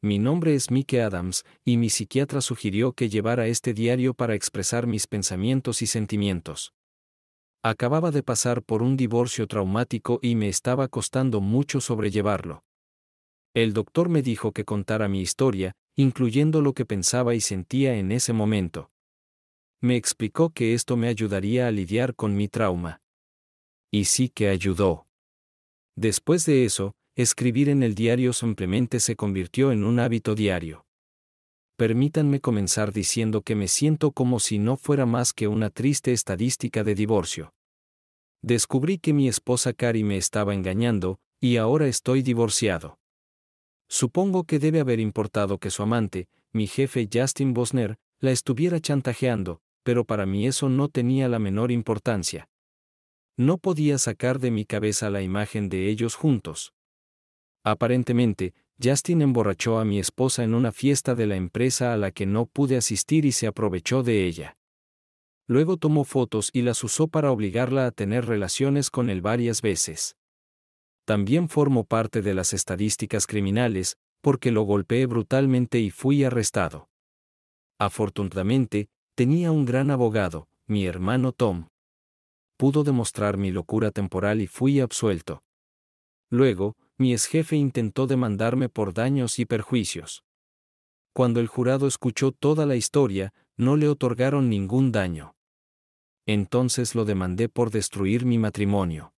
Mi nombre es Mike Adams, y mi psiquiatra sugirió que llevara este diario para expresar mis pensamientos y sentimientos. Acababa de pasar por un divorcio traumático y me estaba costando mucho sobrellevarlo. El doctor me dijo que contara mi historia, incluyendo lo que pensaba y sentía en ese momento. Me explicó que esto me ayudaría a lidiar con mi trauma. Y sí que ayudó. Después de eso, escribir en el diario simplemente se convirtió en un hábito diario. Permítanme comenzar diciendo que me siento como si no fuera más que una triste estadística de divorcio. Descubrí que mi esposa Carrie me estaba engañando, y ahora estoy divorciado. Supongo que debe haber importado que su amante, mi jefe Justin Bosner, la estuviera chantajeando, pero para mí eso no tenía la menor importancia. No podía sacar de mi cabeza la imagen de ellos juntos. Aparentemente, Justin emborrachó a mi esposa en una fiesta de la empresa a la que no pude asistir y se aprovechó de ella. Luego tomó fotos y las usó para obligarla a tener relaciones con él varias veces. También formó parte de las estadísticas criminales, porque lo golpeé brutalmente y fui arrestado. Afortunadamente, tenía un gran abogado, mi hermano Tom. Pudo demostrar mi locura temporal y fui absuelto. Luego, mi exjefe intentó demandarme por daños y perjuicios. Cuando el jurado escuchó toda la historia, no le otorgaron ningún daño. Entonces lo demandé por destruir mi matrimonio.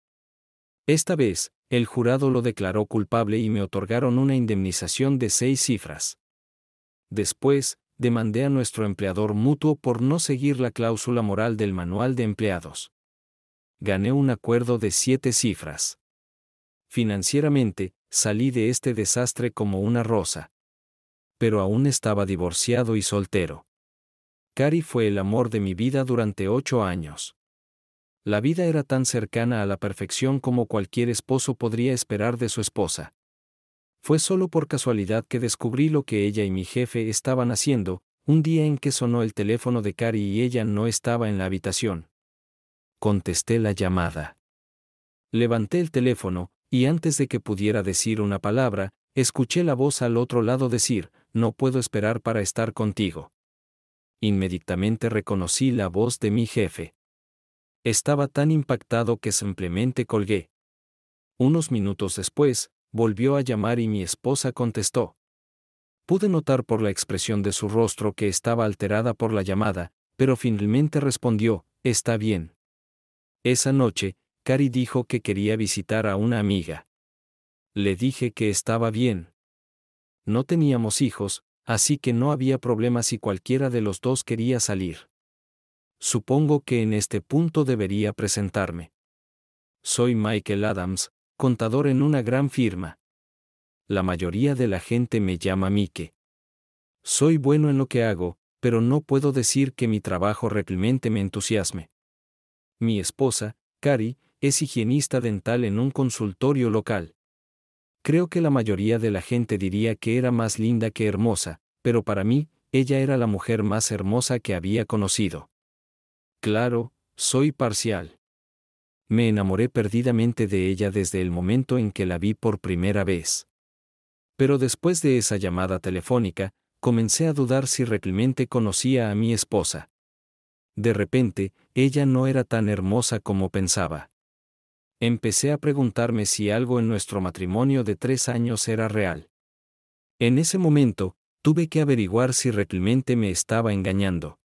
Esta vez, el jurado lo declaró culpable y me otorgaron una indemnización de 6 cifras. Después, demandé a nuestro empleador mutuo por no seguir la cláusula moral del manual de empleados. Gané un acuerdo de 7 cifras. Financieramente, salí de este desastre como una rosa. Pero aún estaba divorciado y soltero. Carrie fue el amor de mi vida durante 8 años. La vida era tan cercana a la perfección como cualquier esposo podría esperar de su esposa. Fue solo por casualidad que descubrí lo que ella y mi jefe estaban haciendo, un día en que sonó el teléfono de Carrie y ella no estaba en la habitación. Contesté la llamada. Levanté el teléfono, y antes de que pudiera decir una palabra, escuché la voz al otro lado decir, «No puedo esperar para estar contigo». Inmediatamente reconocí la voz de mi jefe. Estaba tan impactado que simplemente colgué. Unos minutos después, volvió a llamar y mi esposa contestó. Pude notar por la expresión de su rostro que estaba alterada por la llamada, pero finalmente respondió, «Está bien». Esa noche, Carrie dijo que quería visitar a una amiga. Le dije que estaba bien. No teníamos hijos, así que no había problema si cualquiera de los dos quería salir. Supongo que en este punto debería presentarme. Soy Michael Adams, contador en una gran firma. La mayoría de la gente me llama Mike. Soy bueno en lo que hago, pero no puedo decir que mi trabajo realmente me entusiasme. Mi esposa, Carrie, es higienista dental en un consultorio local. Creo que la mayoría de la gente diría que era más linda que hermosa, pero para mí, ella era la mujer más hermosa que había conocido. Claro, soy parcial. Me enamoré perdidamente de ella desde el momento en que la vi por primera vez. Pero después de esa llamada telefónica, comencé a dudar si realmente conocía a mi esposa. De repente, ella no era tan hermosa como pensaba. Empecé a preguntarme si algo en nuestro matrimonio de 3 años era real. En ese momento, tuve que averiguar si realmente me estaba engañando.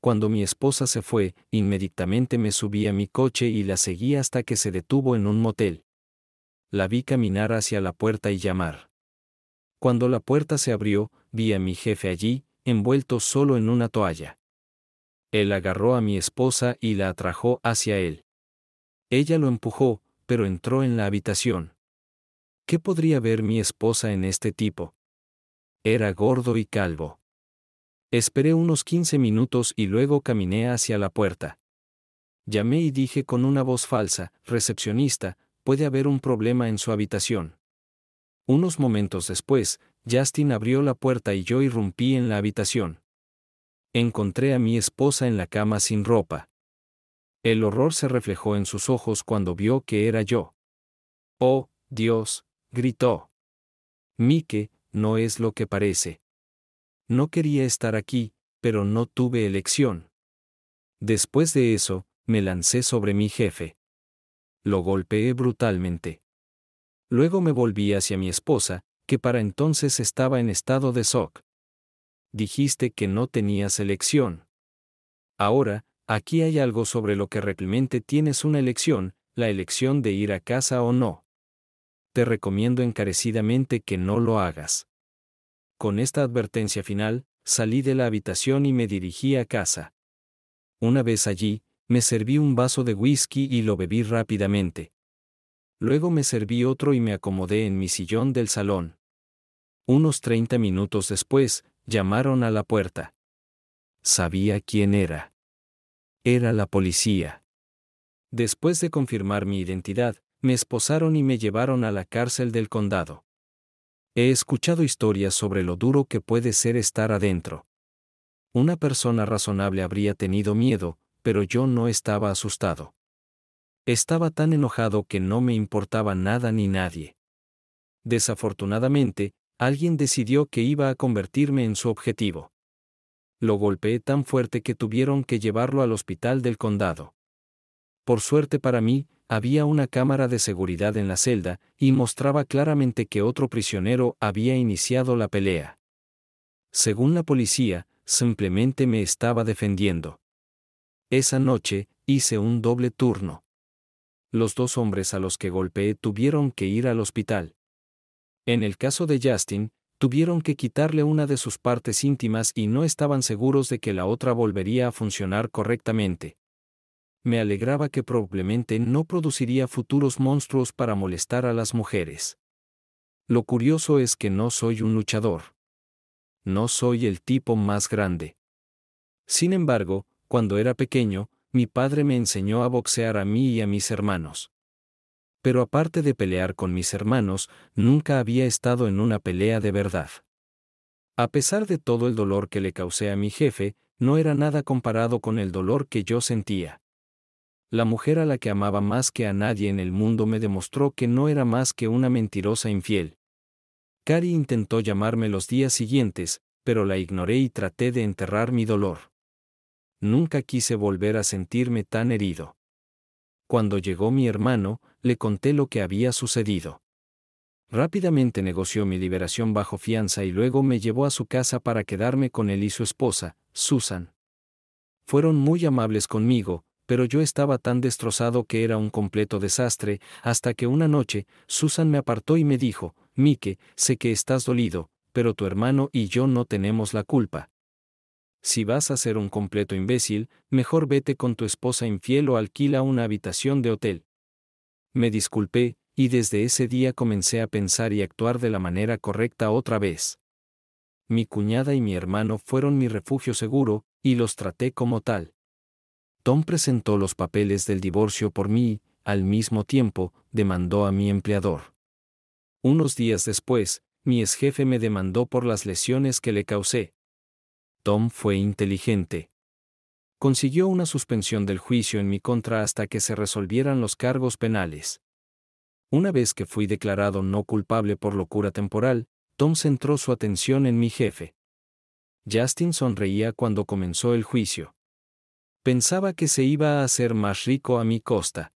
Cuando mi esposa se fue, inmediatamente me subí a mi coche y la seguí hasta que se detuvo en un motel. La vi caminar hacia la puerta y llamar. Cuando la puerta se abrió, vi a mi jefe allí, envuelto solo en una toalla. Él agarró a mi esposa y la atrajo hacia él. Ella lo empujó, pero entró en la habitación. ¿Qué podría ver mi esposa en este tipo? Era gordo y calvo. Esperé unos 15 minutos y luego caminé hacia la puerta. Llamé y dije con una voz falsa, «Recepcionista, puede haber un problema en su habitación». Unos momentos después, Justin abrió la puerta y yo irrumpí en la habitación. Encontré a mi esposa en la cama sin ropa. El horror se reflejó en sus ojos cuando vio que era yo. «Oh, Dios», gritó. «Mike, no es lo que parece. No quería estar aquí, pero no tuve elección. Después de eso, me lancé sobre mi jefe. Lo golpeé brutalmente. Luego me volví hacia mi esposa, que para entonces estaba en estado de shock. Dijiste que no tenías elección. Ahora, aquí hay algo sobre lo que realmente tienes una elección, la elección de ir a casa o no. Te recomiendo encarecidamente que no lo hagas. Con esta advertencia final, salí de la habitación y me dirigí a casa. Una vez allí, me serví un vaso de whisky y lo bebí rápidamente. Luego me serví otro y me acomodé en mi sillón del salón. Unos 30 minutos después, llamaron a la puerta. Sabía quién era. Era la policía. Después de confirmar mi identidad, me esposaron y me llevaron a la cárcel del condado. He escuchado historias sobre lo duro que puede ser estar adentro. Una persona razonable habría tenido miedo, pero yo no estaba asustado. Estaba tan enojado que no me importaba nada ni nadie. Desafortunadamente, alguien decidió que iba a convertirme en su objetivo. Lo golpeé tan fuerte que tuvieron que llevarlo al hospital del condado. Por suerte para mí, había una cámara de seguridad en la celda, y mostraba claramente que otro prisionero había iniciado la pelea. Según la policía, simplemente me estaba defendiendo. Esa noche, hice un doble turno. Los 2 hombres a los que golpeé tuvieron que ir al hospital. En el caso de Justin, tuvieron que quitarle una de sus partes íntimas y no estaban seguros de que la otra volvería a funcionar correctamente. Me alegraba que probablemente no produciría futuros monstruos para molestar a las mujeres. Lo curioso es que no soy un luchador. No soy el tipo más grande. Sin embargo, cuando era pequeño, mi padre me enseñó a boxear a mí y a mis hermanos. Pero aparte de pelear con mis hermanos, nunca había estado en una pelea de verdad. A pesar de todo el dolor que le causé a mi jefe, no era nada comparado con el dolor que yo sentía. La mujer a la que amaba más que a nadie en el mundo me demostró que no era más que una mentirosa infiel. Cari intentó llamarme los días siguientes, pero la ignoré y traté de enterrar mi dolor. Nunca quise volver a sentirme tan herido. Cuando llegó mi hermano, le conté lo que había sucedido. Rápidamente negoció mi liberación bajo fianza y luego me llevó a su casa para quedarme con él y su esposa, Susan. Fueron muy amables conmigo, pero yo estaba tan destrozado que era un completo desastre, hasta que una noche, Susan me apartó y me dijo: Mike, sé que estás dolido, pero tu hermano y yo no tenemos la culpa. Si vas a ser un completo imbécil, mejor vete con tu esposa infiel o alquila una habitación de hotel. Me disculpé, y desde ese día comencé a pensar y actuar de la manera correcta otra vez. Mi cuñada y mi hermano fueron mi refugio seguro, y los traté como tal. Tom presentó los papeles del divorcio por mí y, al mismo tiempo, demandó a mi empleador. Unos días después, mi exjefe me demandó por las lesiones que le causé. Tom fue inteligente. Consiguió una suspensión del juicio en mi contra hasta que se resolvieran los cargos penales. Una vez que fui declarado no culpable por locura temporal, Tom centró su atención en mi jefe. Justin sonreía cuando comenzó el juicio. Pensaba que se iba a hacer más rico a mi costa.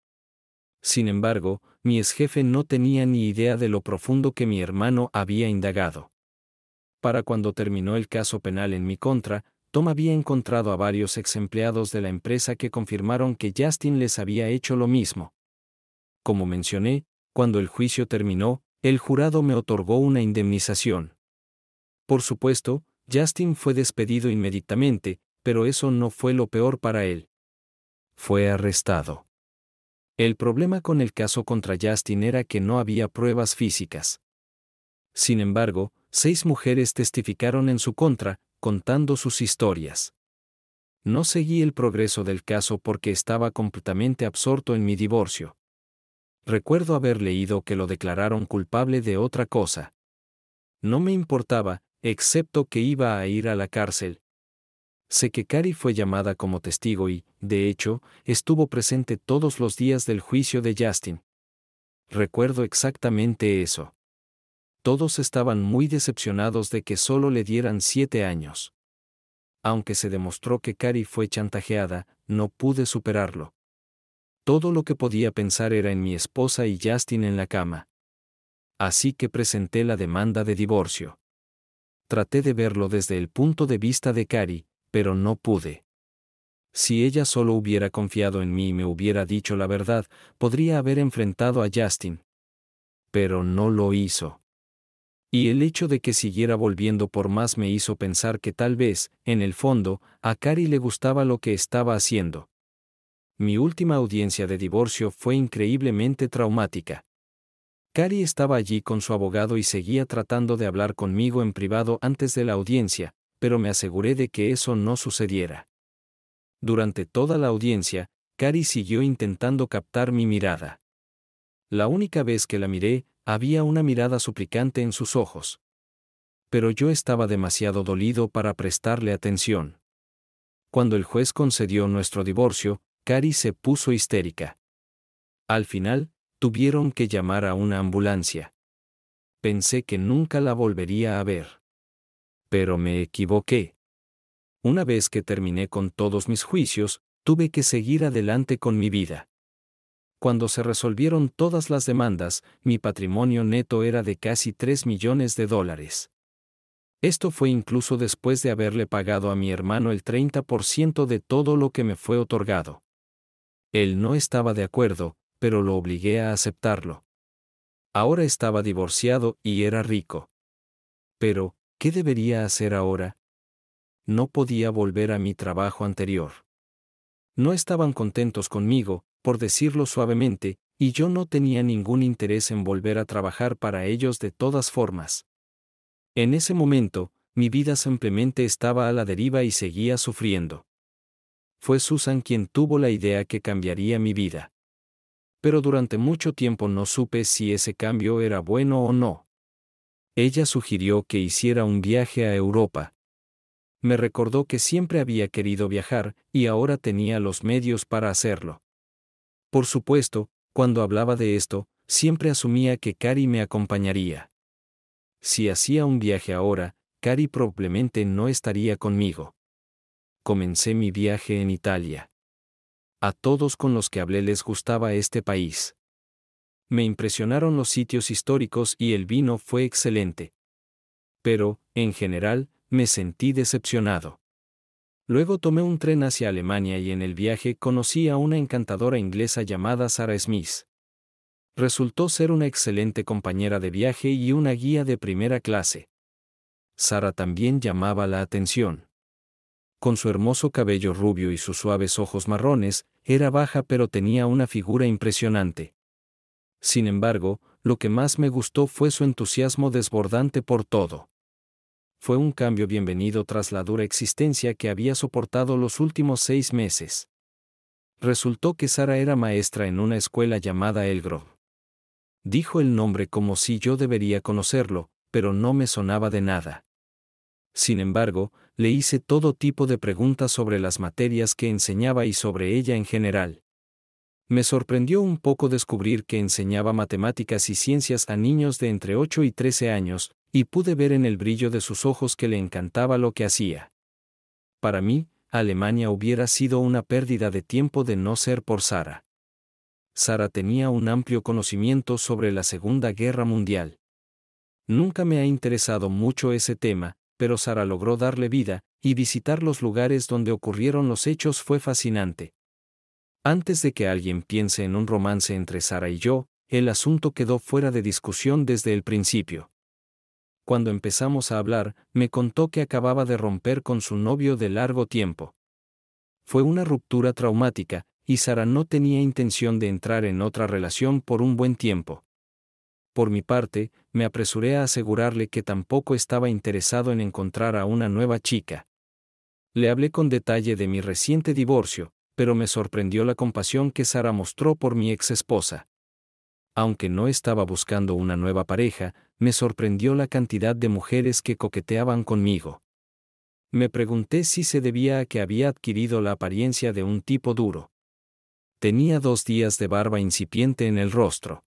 Sin embargo, mi exjefe no tenía ni idea de lo profundo que mi hermano había indagado. Para cuando terminó el caso penal en mi contra, Tom había encontrado a varios exempleados de la empresa que confirmaron que Justin les había hecho lo mismo. Como mencioné, cuando el juicio terminó, el jurado me otorgó una indemnización. Por supuesto, Justin fue despedido inmediatamente, pero eso no fue lo peor para él. Fue arrestado. El problema con el caso contra Justin era que no había pruebas físicas. Sin embargo, 6 mujeres testificaron en su contra, contando sus historias. No seguí el progreso del caso porque estaba completamente absorto en mi divorcio. Recuerdo haber leído que lo declararon culpable de otra cosa. No me importaba, excepto que iba a ir a la cárcel. Sé que Cari fue llamada como testigo y, de hecho, estuvo presente todos los días del juicio de Justin. Recuerdo exactamente eso. Todos estaban muy decepcionados de que solo le dieran 7 años. Aunque se demostró que Carrie fue chantajeada, no pude superarlo. Todo lo que podía pensar era en mi esposa y Justin en la cama. Así que presenté la demanda de divorcio. Traté de verlo desde el punto de vista de Carrie, pero no pude. Si ella solo hubiera confiado en mí y me hubiera dicho la verdad, podría haber enfrentado a Justin. Pero no lo hizo. Y el hecho de que siguiera volviendo por más me hizo pensar que tal vez, en el fondo, a Carrie le gustaba lo que estaba haciendo. Mi última audiencia de divorcio fue increíblemente traumática. Carrie estaba allí con su abogado y seguía tratando de hablar conmigo en privado antes de la audiencia, pero me aseguré de que eso no sucediera. Durante toda la audiencia, Carrie siguió intentando captar mi mirada. La única vez que la miré, había una mirada suplicante en sus ojos. Pero yo estaba demasiado dolido para prestarle atención. Cuando el juez concedió nuestro divorcio, Carrie se puso histérica. Al final, tuvieron que llamar a una ambulancia. Pensé que nunca la volvería a ver. Pero me equivoqué. Una vez que terminé con todos mis juicios, tuve que seguir adelante con mi vida. Cuando se resolvieron todas las demandas, mi patrimonio neto era de casi $3 millones. Esto fue incluso después de haberle pagado a mi hermano el 30% de todo lo que me fue otorgado. Él no estaba de acuerdo, pero lo obligué a aceptarlo. Ahora estaba divorciado y era rico. Pero, ¿qué debería hacer ahora? No podía volver a mi trabajo anterior. No estaban contentos conmigo, por decirlo suavemente, y yo no tenía ningún interés en volver a trabajar para ellos de todas formas. En ese momento, mi vida simplemente estaba a la deriva y seguía sufriendo. Fue Susan quien tuvo la idea que cambiaría mi vida. Pero durante mucho tiempo no supe si ese cambio era bueno o no. Ella sugirió que hiciera un viaje a Europa. Me recordó que siempre había querido viajar, y ahora tenía los medios para hacerlo. Por supuesto, cuando hablaba de esto, siempre asumía que Carrie me acompañaría. Si hacía un viaje ahora, Carrie probablemente no estaría conmigo. Comencé mi viaje en Italia. A todos con los que hablé les gustaba este país. Me impresionaron los sitios históricos y el vino fue excelente. Pero, en general, me sentí decepcionado. Luego tomé un tren hacia Alemania y en el viaje conocí a una encantadora inglesa llamada Sarah Smith. Resultó ser una excelente compañera de viaje y una guía de primera clase. Sarah también llamaba la atención. Con su hermoso cabello rubio y sus suaves ojos marrones, era baja pero tenía una figura impresionante. Sin embargo, lo que más me gustó fue su entusiasmo desbordante por todo. Fue un cambio bienvenido tras la dura existencia que había soportado los últimos 6 meses. Resultó que Sarah era maestra en una escuela llamada Elgrove. Dijo el nombre como si yo debería conocerlo, pero no me sonaba de nada. Sin embargo, le hice todo tipo de preguntas sobre las materias que enseñaba y sobre ella en general. Me sorprendió un poco descubrir que enseñaba matemáticas y ciencias a niños de entre 8 y 13 años, y pude ver en el brillo de sus ojos que le encantaba lo que hacía. Para mí, Alemania hubiera sido una pérdida de tiempo de no ser por Sarah. Sarah tenía un amplio conocimiento sobre la Segunda Guerra Mundial. Nunca me ha interesado mucho ese tema, pero Sarah logró darle vida, y visitar los lugares donde ocurrieron los hechos fue fascinante. Antes de que alguien piense en un romance entre Sarah y yo, el asunto quedó fuera de discusión desde el principio. Cuando empezamos a hablar, me contó que acababa de romper con su novio de largo tiempo. Fue una ruptura traumática, y Sarah no tenía intención de entrar en otra relación por un buen tiempo. Por mi parte, me apresuré a asegurarle que tampoco estaba interesado en encontrar a una nueva chica. Le hablé con detalle de mi reciente divorcio, pero me sorprendió la compasión que Sarah mostró por mi exesposa. Aunque no estaba buscando una nueva pareja, me sorprendió la cantidad de mujeres que coqueteaban conmigo. Me pregunté si se debía a que había adquirido la apariencia de un tipo duro. Tenía 2 días de barba incipiente en el rostro.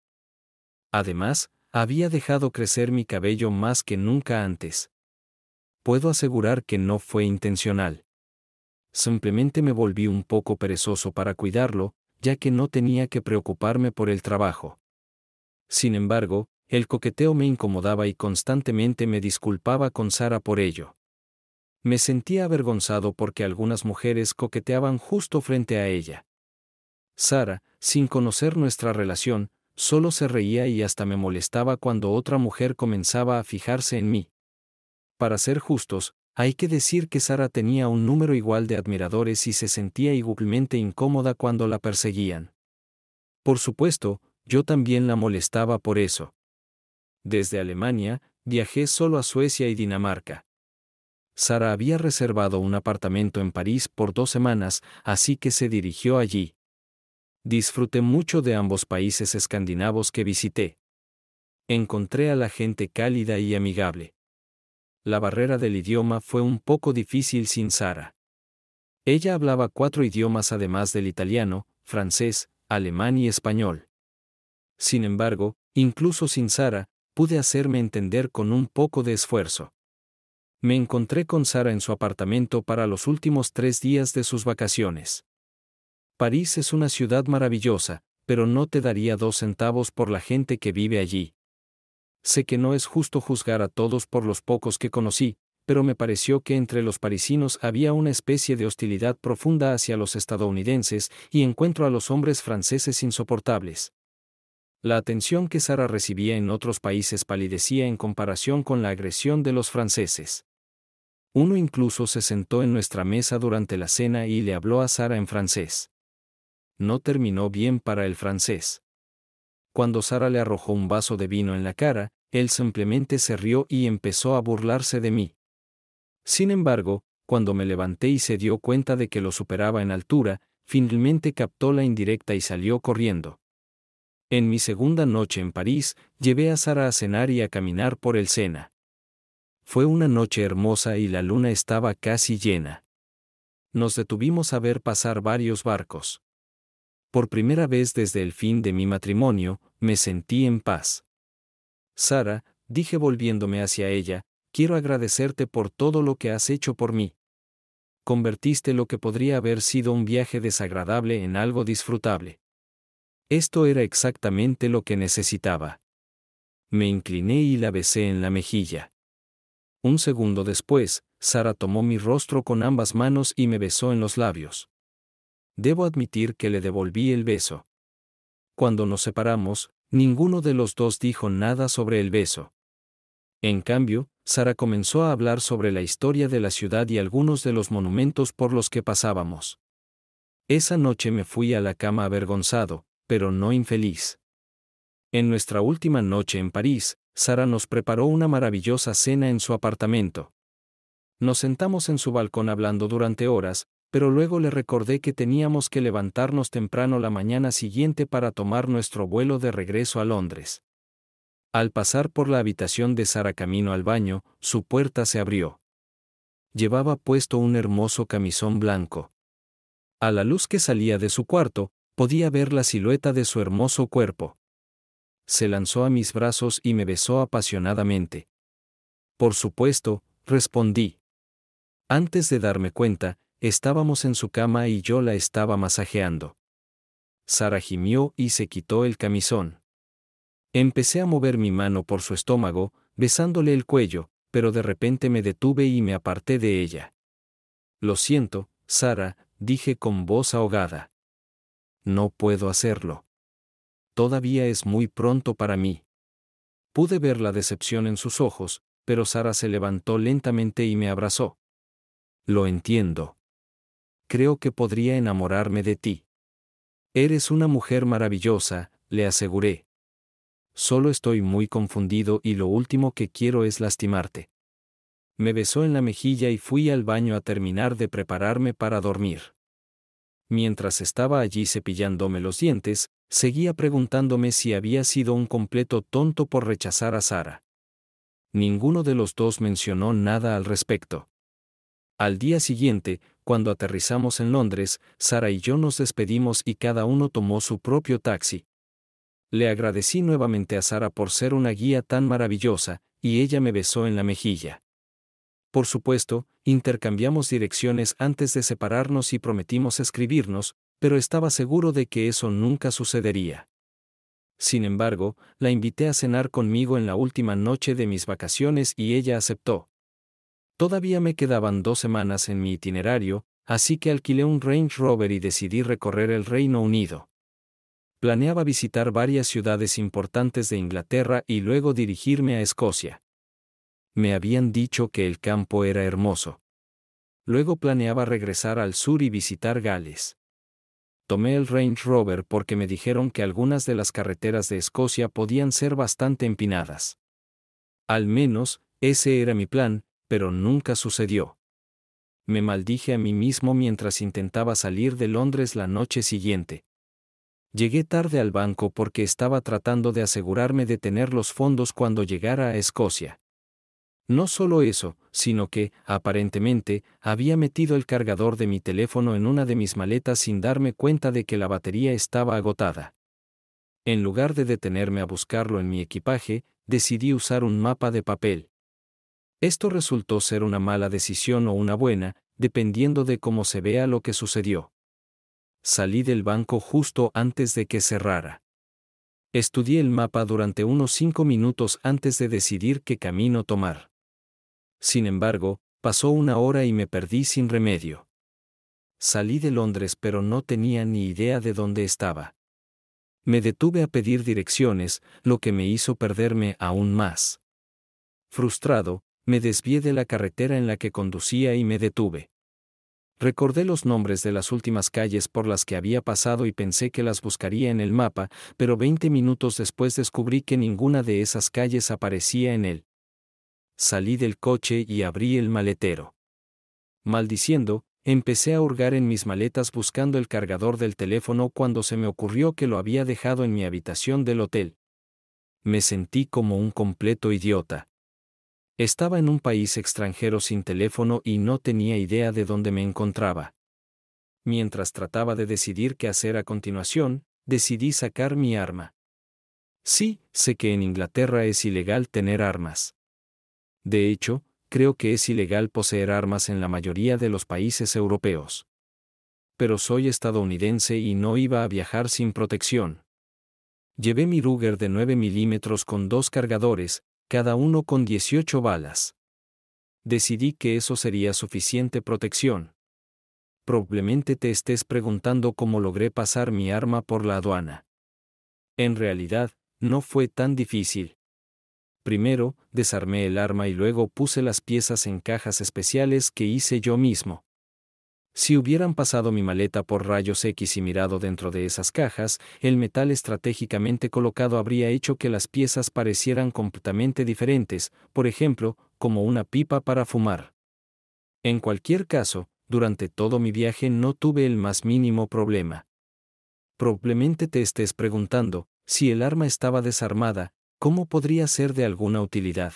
Además, Había dejado crecer mi cabello más que nunca antes. Puedo asegurar que no fue intencional. Simplemente me volví un poco perezoso para cuidarlo, ya que no tenía que preocuparme por el trabajo. Sin embargo, el coqueteo me incomodaba y constantemente me disculpaba con Sara por ello. Me sentía avergonzado porque algunas mujeres coqueteaban justo frente a ella. Sara, sin conocer nuestra relación, solo se reía y hasta me molestaba cuando otra mujer comenzaba a fijarse en mí. Para ser justos, hay que decir que Sara tenía un número igual de admiradores y se sentía igualmente incómoda cuando la perseguían. Por supuesto, yo también la molestaba por eso. Desde Alemania, viajé solo a Suecia y Dinamarca. Sara había reservado un apartamento en París por 2 semanas, así que se dirigió allí. Disfruté mucho de ambos países escandinavos que visité. Encontré a la gente cálida y amigable. La barrera del idioma fue un poco difícil sin Sara. Ella hablaba 4 idiomas además del italiano, francés, alemán y español. Sin embargo, incluso sin Sara, pude hacerme entender con un poco de esfuerzo. Me encontré con Sara en su apartamento para los últimos 3 días de sus vacaciones. París es una ciudad maravillosa, pero no te daría 2 centavos por la gente que vive allí. Sé que no es justo juzgar a todos por los pocos que conocí, pero me pareció que entre los parisinos había una especie de hostilidad profunda hacia los estadounidenses y encuentro a los hombres franceses insoportables. La atención que Sara recibía en otros países palidecía en comparación con la agresión de los franceses. Uno incluso se sentó en nuestra mesa durante la cena y le habló a Sara en francés. No terminó bien para el francés. Cuando Sara le arrojó un vaso de vino en la cara, él simplemente se rió y empezó a burlarse de mí. Sin embargo, cuando me levanté y se dio cuenta de que lo superaba en altura, finalmente captó la indirecta y salió corriendo. En mi segunda noche en París, llevé a Sara a cenar y a caminar por el Sena. Fue una noche hermosa y la luna estaba casi llena. Nos detuvimos a ver pasar varios barcos. Por primera vez desde el fin de mi matrimonio, me sentí en paz. Sara, dije volviéndome hacia ella, quiero agradecerte por todo lo que has hecho por mí. Convertiste lo que podría haber sido un viaje desagradable en algo disfrutable. Esto era exactamente lo que necesitaba. Me incliné y la besé en la mejilla. Un segundo después, Sara tomó mi rostro con ambas manos y me besó en los labios. Debo admitir que le devolví el beso. Cuando nos separamos, ninguno de los dos dijo nada sobre el beso. En cambio, Sara comenzó a hablar sobre la historia de la ciudad y algunos de los monumentos por los que pasábamos. Esa noche me fui a la cama avergonzado, pero no infeliz. En nuestra última noche en París, Sara nos preparó una maravillosa cena en su apartamento. Nos sentamos en su balcón hablando durante horas, pero luego le recordé que teníamos que levantarnos temprano la mañana siguiente para tomar nuestro vuelo de regreso a Londres. Al pasar por la habitación de Sara camino al baño, su puerta se abrió. Llevaba puesto un hermoso camisón blanco. A la luz que salía de su cuarto, podía ver la silueta de su hermoso cuerpo. Se lanzó a mis brazos y me besó apasionadamente. Por supuesto, respondí. Antes de darme cuenta, estábamos en su cama y yo la estaba masajeando. Sara gimió y se quitó el camisón. Empecé a mover mi mano por su estómago, besándole el cuello, pero de repente me detuve y me aparté de ella. Lo siento, Sara, dije con voz ahogada. No puedo hacerlo. Todavía es muy pronto para mí. Pude ver la decepción en sus ojos, pero Sara se levantó lentamente y me abrazó. Lo entiendo. Creo que podría enamorarme de ti. Eres una mujer maravillosa, le aseguré. Solo estoy muy confundido y lo último que quiero es lastimarte. Me besó en la mejilla y fui al baño a terminar de prepararme para dormir. Mientras estaba allí cepillándome los dientes, seguía preguntándome si había sido un completo tonto por rechazar a Sara. Ninguno de los dos mencionó nada al respecto. Al día siguiente, cuando aterrizamos en Londres, Sara y yo nos despedimos y cada uno tomó su propio taxi. Le agradecí nuevamente a Sara por ser una guía tan maravillosa, y ella me besó en la mejilla. Por supuesto, intercambiamos direcciones antes de separarnos y prometimos escribirnos, pero estaba seguro de que eso nunca sucedería. Sin embargo, la invité a cenar conmigo en la última noche de mis vacaciones y ella aceptó. Todavía me quedaban 2 semanas en mi itinerario, así que alquilé un Range Rover y decidí recorrer el Reino Unido. Planeaba visitar varias ciudades importantes de Inglaterra y luego dirigirme a Escocia. Me habían dicho que el campo era hermoso. Luego planeaba regresar al sur y visitar Gales. Tomé el Range Rover porque me dijeron que algunas de las carreteras de Escocia podían ser bastante empinadas. Al menos, ese era mi plan, pero nunca sucedió. Me maldije a mí mismo mientras intentaba salir de Londres la noche siguiente. Llegué tarde al banco porque estaba tratando de asegurarme de tener los fondos cuando llegara a Escocia. No solo eso, sino que, aparentemente, había metido el cargador de mi teléfono en una de mis maletas sin darme cuenta de que la batería estaba agotada. En lugar de detenerme a buscarlo en mi equipaje, decidí usar un mapa de papel. Esto resultó ser una mala decisión o una buena, dependiendo de cómo se vea lo que sucedió. Salí del banco justo antes de que cerrara. Estudié el mapa durante unos 5 minutos antes de decidir qué camino tomar. Sin embargo, pasó 1 hora y me perdí sin remedio. Salí de Londres pero no tenía ni idea de dónde estaba. Me detuve a pedir direcciones, lo que me hizo perderme aún más. Frustrado, me desvié de la carretera en la que conducía y me detuve. Recordé los nombres de las últimas calles por las que había pasado y pensé que las buscaría en el mapa, pero 20 minutos después descubrí que ninguna de esas calles aparecía en él. Salí del coche y abrí el maletero. Maldiciendo, empecé a hurgar en mis maletas buscando el cargador del teléfono cuando se me ocurrió que lo había dejado en mi habitación del hotel. Me sentí como un completo idiota. Estaba en un país extranjero sin teléfono y no tenía idea de dónde me encontraba. Mientras trataba de decidir qué hacer a continuación, decidí sacar mi arma. Sí, sé que en Inglaterra es ilegal tener armas. De hecho, creo que es ilegal poseer armas en la mayoría de los países europeos. Pero soy estadounidense y no iba a viajar sin protección. Llevé mi Ruger de 9 milímetros con 2 cargadores, cada uno con 18 balas. Decidí que eso sería suficiente protección. Probablemente te estés preguntando cómo logré pasar mi arma por la aduana. En realidad, no fue tan difícil. Primero, desarmé el arma y luego puse las piezas en cajas especiales que hice yo mismo. Si hubieran pasado mi maleta por rayos X y mirado dentro de esas cajas, el metal estratégicamente colocado habría hecho que las piezas parecieran completamente diferentes, por ejemplo, como una pipa para fumar. En cualquier caso, durante todo mi viaje no tuve el más mínimo problema. Probablemente te estés preguntando, si el arma estaba desarmada, ¿cómo podría ser de alguna utilidad?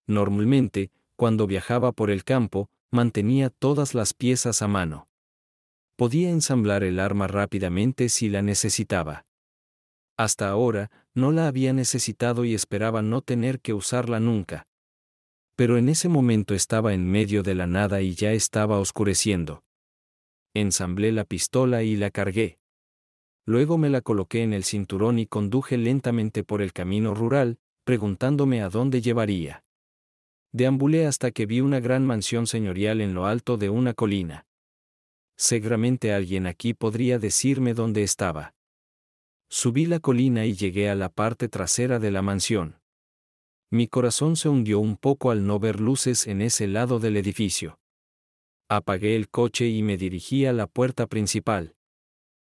Normalmente, cuando viajaba por el campo, mantenía todas las piezas a mano. Podía ensamblar el arma rápidamente si la necesitaba. Hasta ahora, no la había necesitado y esperaba no tener que usarla nunca. Pero en ese momento estaba en medio de la nada y ya estaba oscureciendo. Ensamblé la pistola y la cargué. Luego me la coloqué en el cinturón y conduje lentamente por el camino rural, preguntándome a dónde llevaría. Deambulé hasta que vi una gran mansión señorial en lo alto de una colina. Seguramente alguien aquí podría decirme dónde estaba. Subí la colina y llegué a la parte trasera de la mansión. Mi corazón se hundió un poco al no ver luces en ese lado del edificio. Apagué el coche y me dirigí a la puerta principal.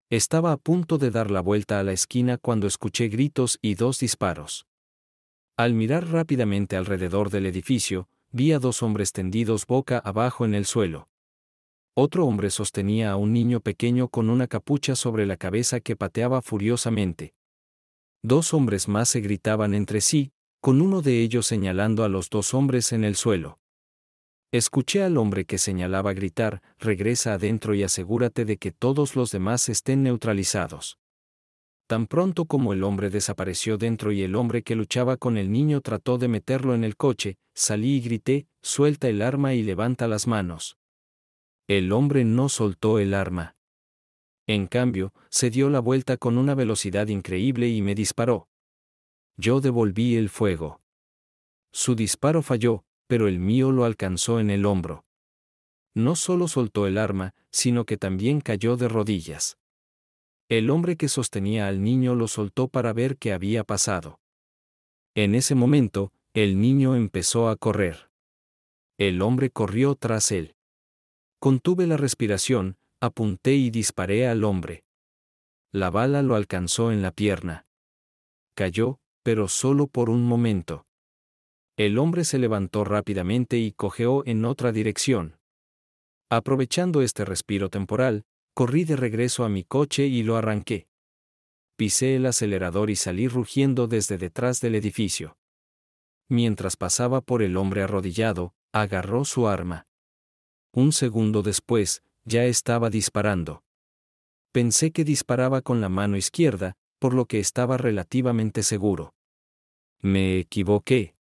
Estaba a punto de dar la vuelta a la esquina cuando escuché gritos y 2 disparos. Al mirar rápidamente alrededor del edificio, vi a 2 hombres tendidos boca abajo en el suelo. Otro hombre sostenía a un niño pequeño con una capucha sobre la cabeza que pateaba furiosamente. 2 hombres más se gritaban entre sí, con uno de ellos señalando a los 2 hombres en el suelo. Escuché al hombre que señalaba gritar, regresa adentro y asegúrate de que todos los demás estén neutralizados. Tan pronto como el hombre desapareció dentro y el hombre que luchaba con el niño trató de meterlo en el coche, salí y grité, suelta el arma y levanta las manos. El hombre no soltó el arma. En cambio, se dio la vuelta con una velocidad increíble y me disparó. Yo devolví el fuego. Su disparo falló, pero el mío lo alcanzó en el hombro. No solo soltó el arma, sino que también cayó de rodillas. El hombre que sostenía al niño lo soltó para ver qué había pasado. En ese momento, el niño empezó a correr. El hombre corrió tras él. Contuve la respiración, apunté y disparé al hombre. La bala lo alcanzó en la pierna. Cayó, pero solo por un momento. El hombre se levantó rápidamente y cojeó en otra dirección. Aprovechando este respiro temporal, corrí de regreso a mi coche y lo arranqué. Pisé el acelerador y salí rugiendo desde detrás del edificio. Mientras pasaba por el hombre arrodillado, agarró su arma. Un segundo después, ya estaba disparando. Pensé que disparaba con la mano izquierda, por lo que estaba relativamente seguro. Me equivoqué.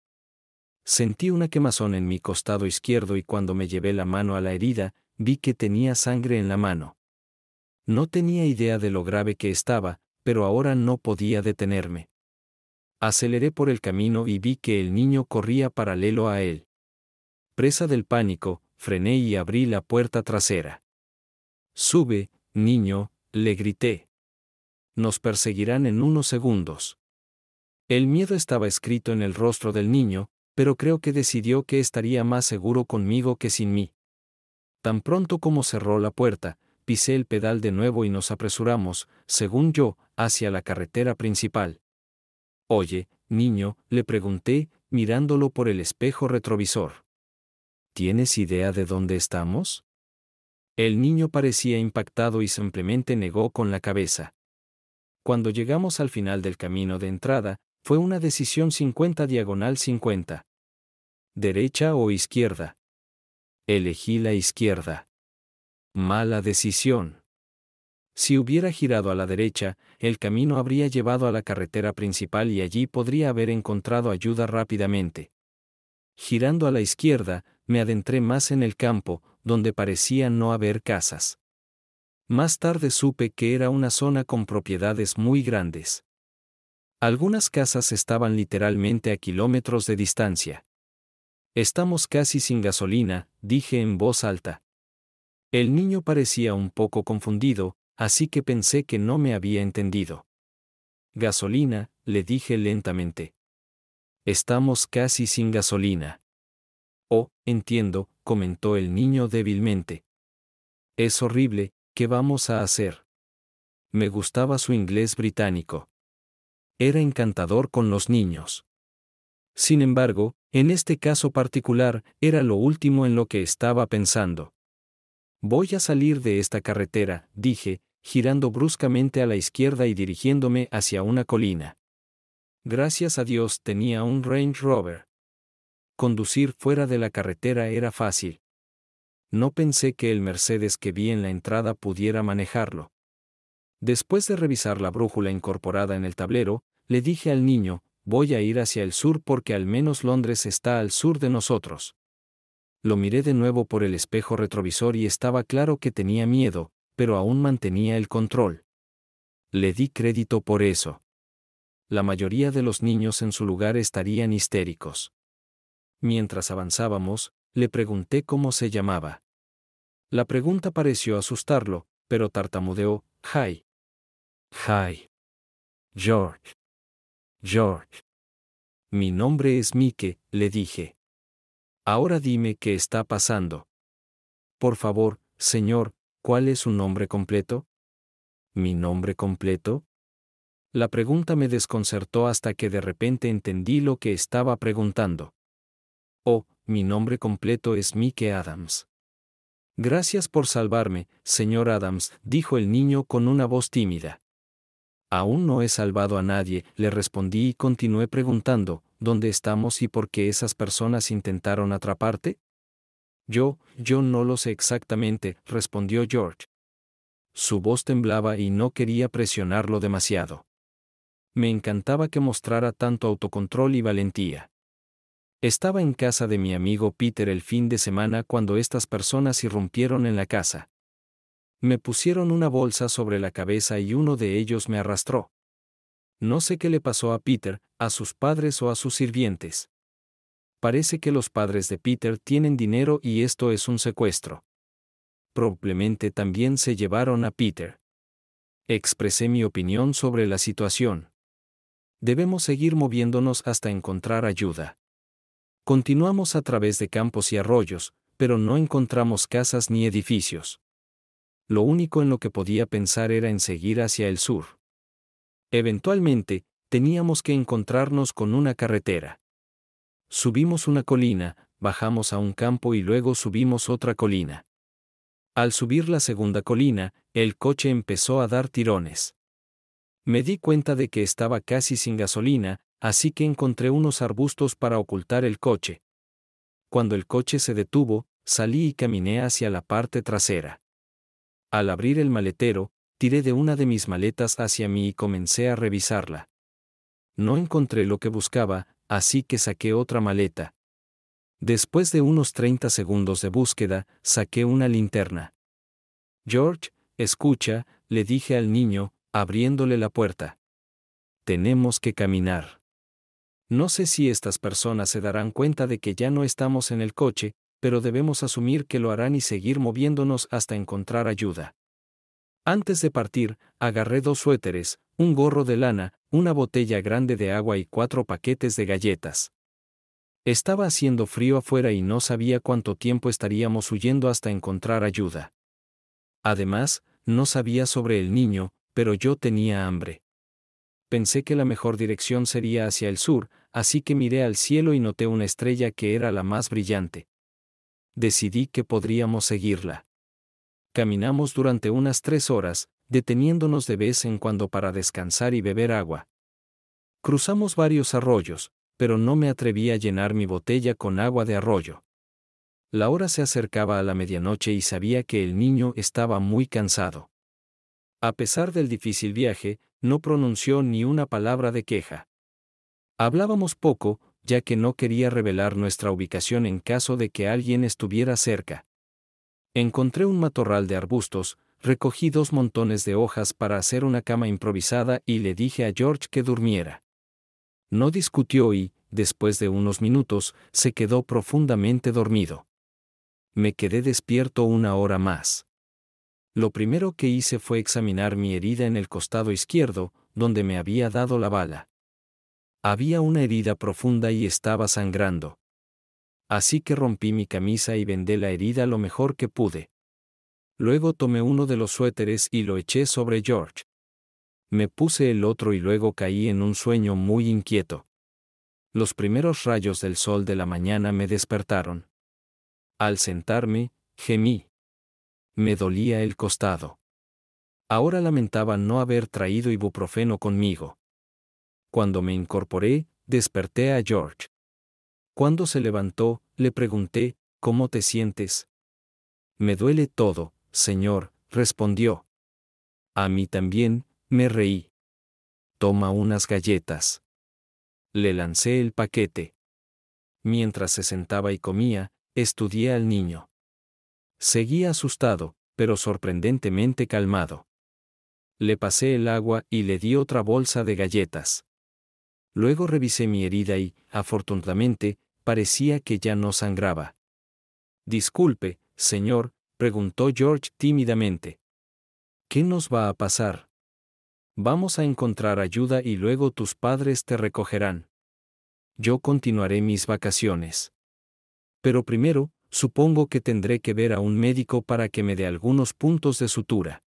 Sentí una quemazón en mi costado izquierdo y cuando me llevé la mano a la herida, vi que tenía sangre en la mano. No tenía idea de lo grave que estaba, pero ahora no podía detenerme. Aceleré por el camino y vi que el niño corría paralelo a él. Presa del pánico, frené y abrí la puerta trasera. Sube, niño, le grité. Nos perseguirán en unos segundos. El miedo estaba escrito en el rostro del niño, pero creo que decidió que estaría más seguro conmigo que sin mí. Tan pronto como cerró la puerta, pisé el pedal de nuevo y nos apresuramos, según yo, hacia la carretera principal. Oye, niño, le pregunté, mirándolo por el espejo retrovisor. ¿Tienes idea de dónde estamos? El niño parecía impactado y simplemente negó con la cabeza. Cuando llegamos al final del camino de entrada, fue una decisión 50/50. ¿Derecha o izquierda? Elegí la izquierda. Mala decisión. Si hubiera girado a la derecha, el camino habría llevado a la carretera principal y allí podría haber encontrado ayuda rápidamente. Girando a la izquierda, me adentré más en el campo, donde parecía no haber casas. Más tarde supe que era una zona con propiedades muy grandes. Algunas casas estaban literalmente a kilómetros de distancia. Estamos casi sin gasolina, dije en voz alta. El niño parecía un poco confundido, así que pensé que no me había entendido. Gasolina, le dije lentamente. Estamos casi sin gasolina. Oh, entiendo, comentó el niño débilmente. Es horrible, ¿qué vamos a hacer? Me gustaba su inglés británico. Era encantador con los niños. Sin embargo, en este caso particular, era lo último en lo que estaba pensando. Voy a salir de esta carretera, dije, girando bruscamente a la izquierda y dirigiéndome hacia una colina. Gracias a Dios tenía un Range Rover. Conducir fuera de la carretera era fácil. No pensé que el Mercedes que vi en la entrada pudiera manejarlo. Después de revisar la brújula incorporada en el tablero, le dije al niño, voy a ir hacia el sur porque al menos Londres está al sur de nosotros. Lo miré de nuevo por el espejo retrovisor y estaba claro que tenía miedo, pero aún mantenía el control. Le di crédito por eso. La mayoría de los niños en su lugar estarían histéricos. Mientras avanzábamos, le pregunté cómo se llamaba. La pregunta pareció asustarlo, pero tartamudeó, Hi. Hi. George. George. Mi nombre es Mike, le dije. Ahora dime qué está pasando. Por favor, señor, ¿cuál es su nombre completo? ¿Mi nombre completo? La pregunta me desconcertó hasta que de repente entendí lo que estaba preguntando. Oh, mi nombre completo es Mike Adams. Gracias por salvarme, señor Adams, dijo el niño con una voz tímida. Aún no he salvado a nadie, le respondí y continué preguntando, ¿dónde estamos y por qué esas personas intentaron atraparte? Yo no lo sé exactamente, respondió George. Su voz temblaba y no quería presionarlo demasiado. Me encantaba que mostrara tanto autocontrol y valentía. Estaba en casa de mi amigo Peter el fin de semana cuando estas personas irrumpieron en la casa. Me pusieron una bolsa sobre la cabeza y uno de ellos me arrastró. No sé qué le pasó a Peter, a sus padres o a sus sirvientes. Parece que los padres de Peter tienen dinero y esto es un secuestro. Probablemente también se llevaron a Peter. Expresé mi opinión sobre la situación. Debemos seguir moviéndonos hasta encontrar ayuda. Continuamos a través de campos y arroyos, pero no encontramos casas ni edificios. Lo único en lo que podía pensar era en seguir hacia el sur. Eventualmente, teníamos que encontrarnos con una carretera. Subimos una colina, bajamos a un campo y luego subimos otra colina. Al subir la segunda colina, el coche empezó a dar tirones. Me di cuenta de que estaba casi sin gasolina, así que encontré unos arbustos para ocultar el coche. Cuando el coche se detuvo, salí y caminé hacia la parte trasera. Al abrir el maletero, tiré de una de mis maletas hacia mí y comencé a revisarla. No encontré lo que buscaba, así que saqué otra maleta. Después de unos 30 segundos de búsqueda, saqué una linterna. George, escucha, le dije al niño, abriéndole la puerta. Tenemos que caminar. No sé si estas personas se darán cuenta de que ya no estamos en el coche, pero debemos asumir que lo harán y seguir moviéndonos hasta encontrar ayuda. Antes de partir, agarré 2 suéteres, un gorro de lana, una botella grande de agua y 4 paquetes de galletas. Estaba haciendo frío afuera y no sabía cuánto tiempo estaríamos huyendo hasta encontrar ayuda. Además, no sabía sobre el niño, pero yo tenía hambre. Pensé que la mejor dirección sería hacia el sur, así que miré al cielo y noté una estrella que era la más brillante. Decidí que podríamos seguirla. Caminamos durante unas 3 horas, deteniéndonos de vez en cuando para descansar y beber agua. Cruzamos varios arroyos, pero no me atreví a llenar mi botella con agua de arroyo. La hora se acercaba a la medianoche y sabía que el niño estaba muy cansado. A pesar del difícil viaje, no pronunció ni una palabra de queja. Hablábamos poco, ya que no quería revelar nuestra ubicación en caso de que alguien estuviera cerca. Encontré un matorral de arbustos, recogí 2 montones de hojas para hacer una cama improvisada y le dije a George que durmiera. No discutió y, después de unos minutos, se quedó profundamente dormido. Me quedé despierto 1 hora más. Lo primero que hice fue examinar mi herida en el costado izquierdo, donde me había dado la bala. Había una herida profunda y estaba sangrando. Así que rompí mi camisa y vendé la herida lo mejor que pude. Luego tomé uno de los suéteres y lo eché sobre George. Me puse el otro y luego caí en un sueño muy inquieto. Los primeros rayos del sol de la mañana me despertaron. Al sentarme, gemí. Me dolía el costado. Ahora lamentaba no haber traído ibuprofeno conmigo. Cuando me incorporé, desperté a George. Cuando se levantó, le pregunté, ¿cómo te sientes? Me duele todo, señor, respondió. A mí también, me reí. Toma unas galletas. Le lancé el paquete. Mientras se sentaba y comía, estudié al niño. Seguía asustado, pero sorprendentemente calmado. Le pasé el agua y le di otra bolsa de galletas. Luego revisé mi herida y, afortunadamente, parecía que ya no sangraba. Disculpe, señor, preguntó George tímidamente. ¿Qué nos va a pasar? Vamos a encontrar ayuda y luego tus padres te recogerán. Yo continuaré mis vacaciones. Pero primero, supongo que tendré que ver a un médico para que me dé algunos puntos de sutura.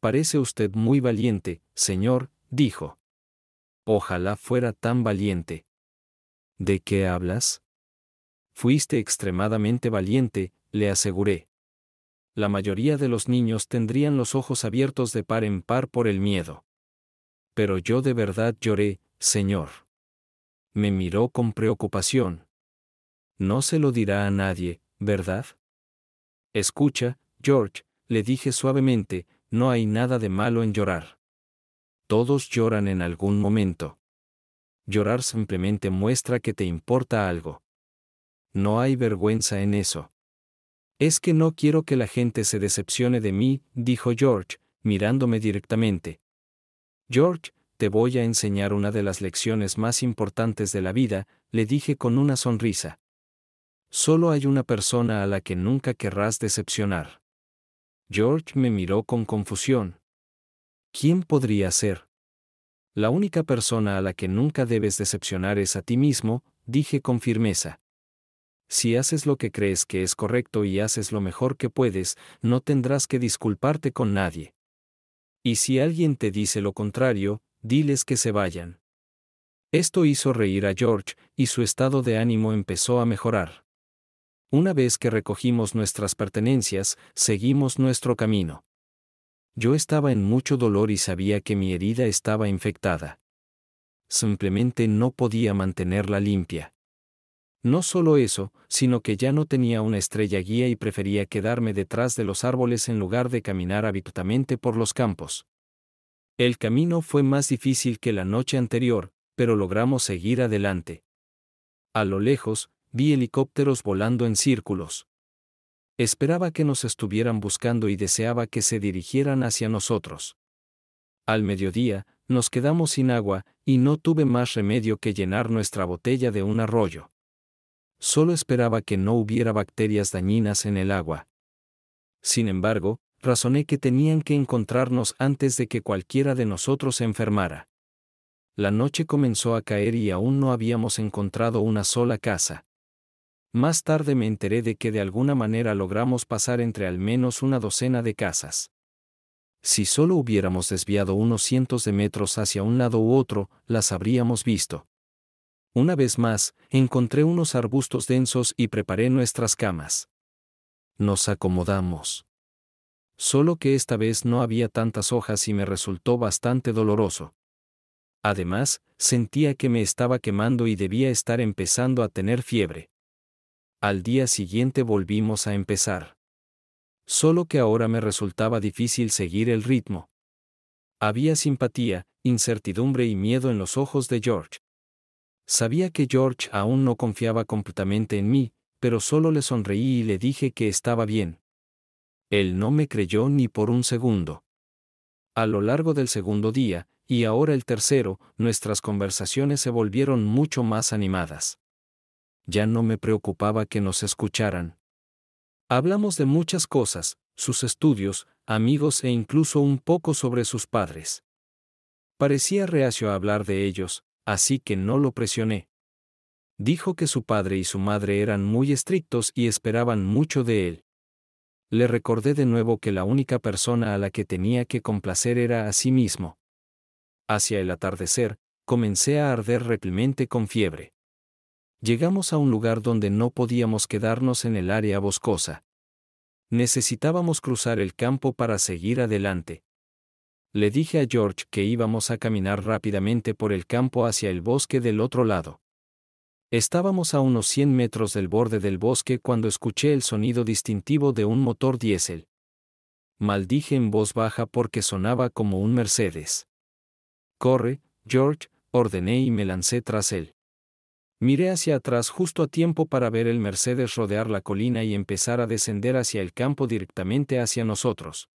Parece usted muy valiente, señor, dijo. Ojalá fuera tan valiente. ¿De qué hablas? Fuiste extremadamente valiente, le aseguré. La mayoría de los niños tendrían los ojos abiertos de par en par por el miedo. Pero yo de verdad lloré, señor. Me miró con preocupación. No se lo dirá a nadie, ¿verdad? Escucha, George, le dije suavemente, no hay nada de malo en llorar. Todos lloran en algún momento. Llorar simplemente muestra que te importa algo. No hay vergüenza en eso. Es que no quiero que la gente se decepcione de mí, dijo George, mirándome directamente. George, te voy a enseñar una de las lecciones más importantes de la vida, le dije con una sonrisa. Solo hay una persona a la que nunca querrás decepcionar. George me miró con confusión. ¿Quién podría ser? La única persona a la que nunca debes decepcionar es a ti mismo, dije con firmeza. Si haces lo que crees que es correcto y haces lo mejor que puedes, no tendrás que disculparte con nadie. Y si alguien te dice lo contrario, diles que se vayan. Esto hizo reír a George, y su estado de ánimo empezó a mejorar. Una vez que recogimos nuestras pertenencias, seguimos nuestro camino. Yo estaba en mucho dolor y sabía que mi herida estaba infectada. Simplemente no podía mantenerla limpia. No solo eso, sino que ya no tenía una estrella guía y prefería quedarme detrás de los árboles en lugar de caminar habitualmente por los campos. El camino fue más difícil que la noche anterior, pero logramos seguir adelante. A lo lejos, vi helicópteros volando en círculos. Esperaba que nos estuvieran buscando y deseaba que se dirigieran hacia nosotros. Al mediodía, nos quedamos sin agua, y no tuve más remedio que llenar nuestra botella de un arroyo. Solo esperaba que no hubiera bacterias dañinas en el agua. Sin embargo, razoné que tenían que encontrarnos antes de que cualquiera de nosotros se enfermara. La noche comenzó a caer y aún no habíamos encontrado una sola casa. Más tarde me enteré de que de alguna manera logramos pasar entre al menos una docena de casas. Si solo hubiéramos desviado unos cientos de metros hacia un lado u otro, las habríamos visto. Una vez más, encontré unos arbustos densos y preparé nuestras camas. Nos acomodamos. Solo que esta vez no había tantas hojas y me resultó bastante doloroso. Además, sentía que me estaba quemando y debía estar empezando a tener fiebre. Al día siguiente volvimos a empezar. Solo que ahora me resultaba difícil seguir el ritmo. Había simpatía, incertidumbre y miedo en los ojos de George. Sabía que George aún no confiaba completamente en mí, pero solo le sonreí y le dije que estaba bien. Él no me creyó ni por un segundo. A lo largo del segundo día, y ahora el tercero, nuestras conversaciones se volvieron mucho más animadas. Ya no me preocupaba que nos escucharan. Hablamos de muchas cosas, sus estudios, amigos e incluso un poco sobre sus padres. Parecía reacio a hablar de ellos, así que no lo presioné. Dijo que su padre y su madre eran muy estrictos y esperaban mucho de él. Le recordé de nuevo que la única persona a la que tenía que complacer era a sí mismo. Hacia el atardecer, comencé a arder repelmente con fiebre. Llegamos a un lugar donde no podíamos quedarnos en el área boscosa. Necesitábamos cruzar el campo para seguir adelante. Le dije a George que íbamos a caminar rápidamente por el campo hacia el bosque del otro lado. Estábamos a unos 100 metros del borde del bosque cuando escuché el sonido distintivo de un motor diésel. Maldije en voz baja porque sonaba como un Mercedes. «Corre, George», ordené y me lancé tras él. Miré hacia atrás justo a tiempo para ver el Mercedes rodear la colina y empezar a descender hacia el campo directamente hacia nosotros.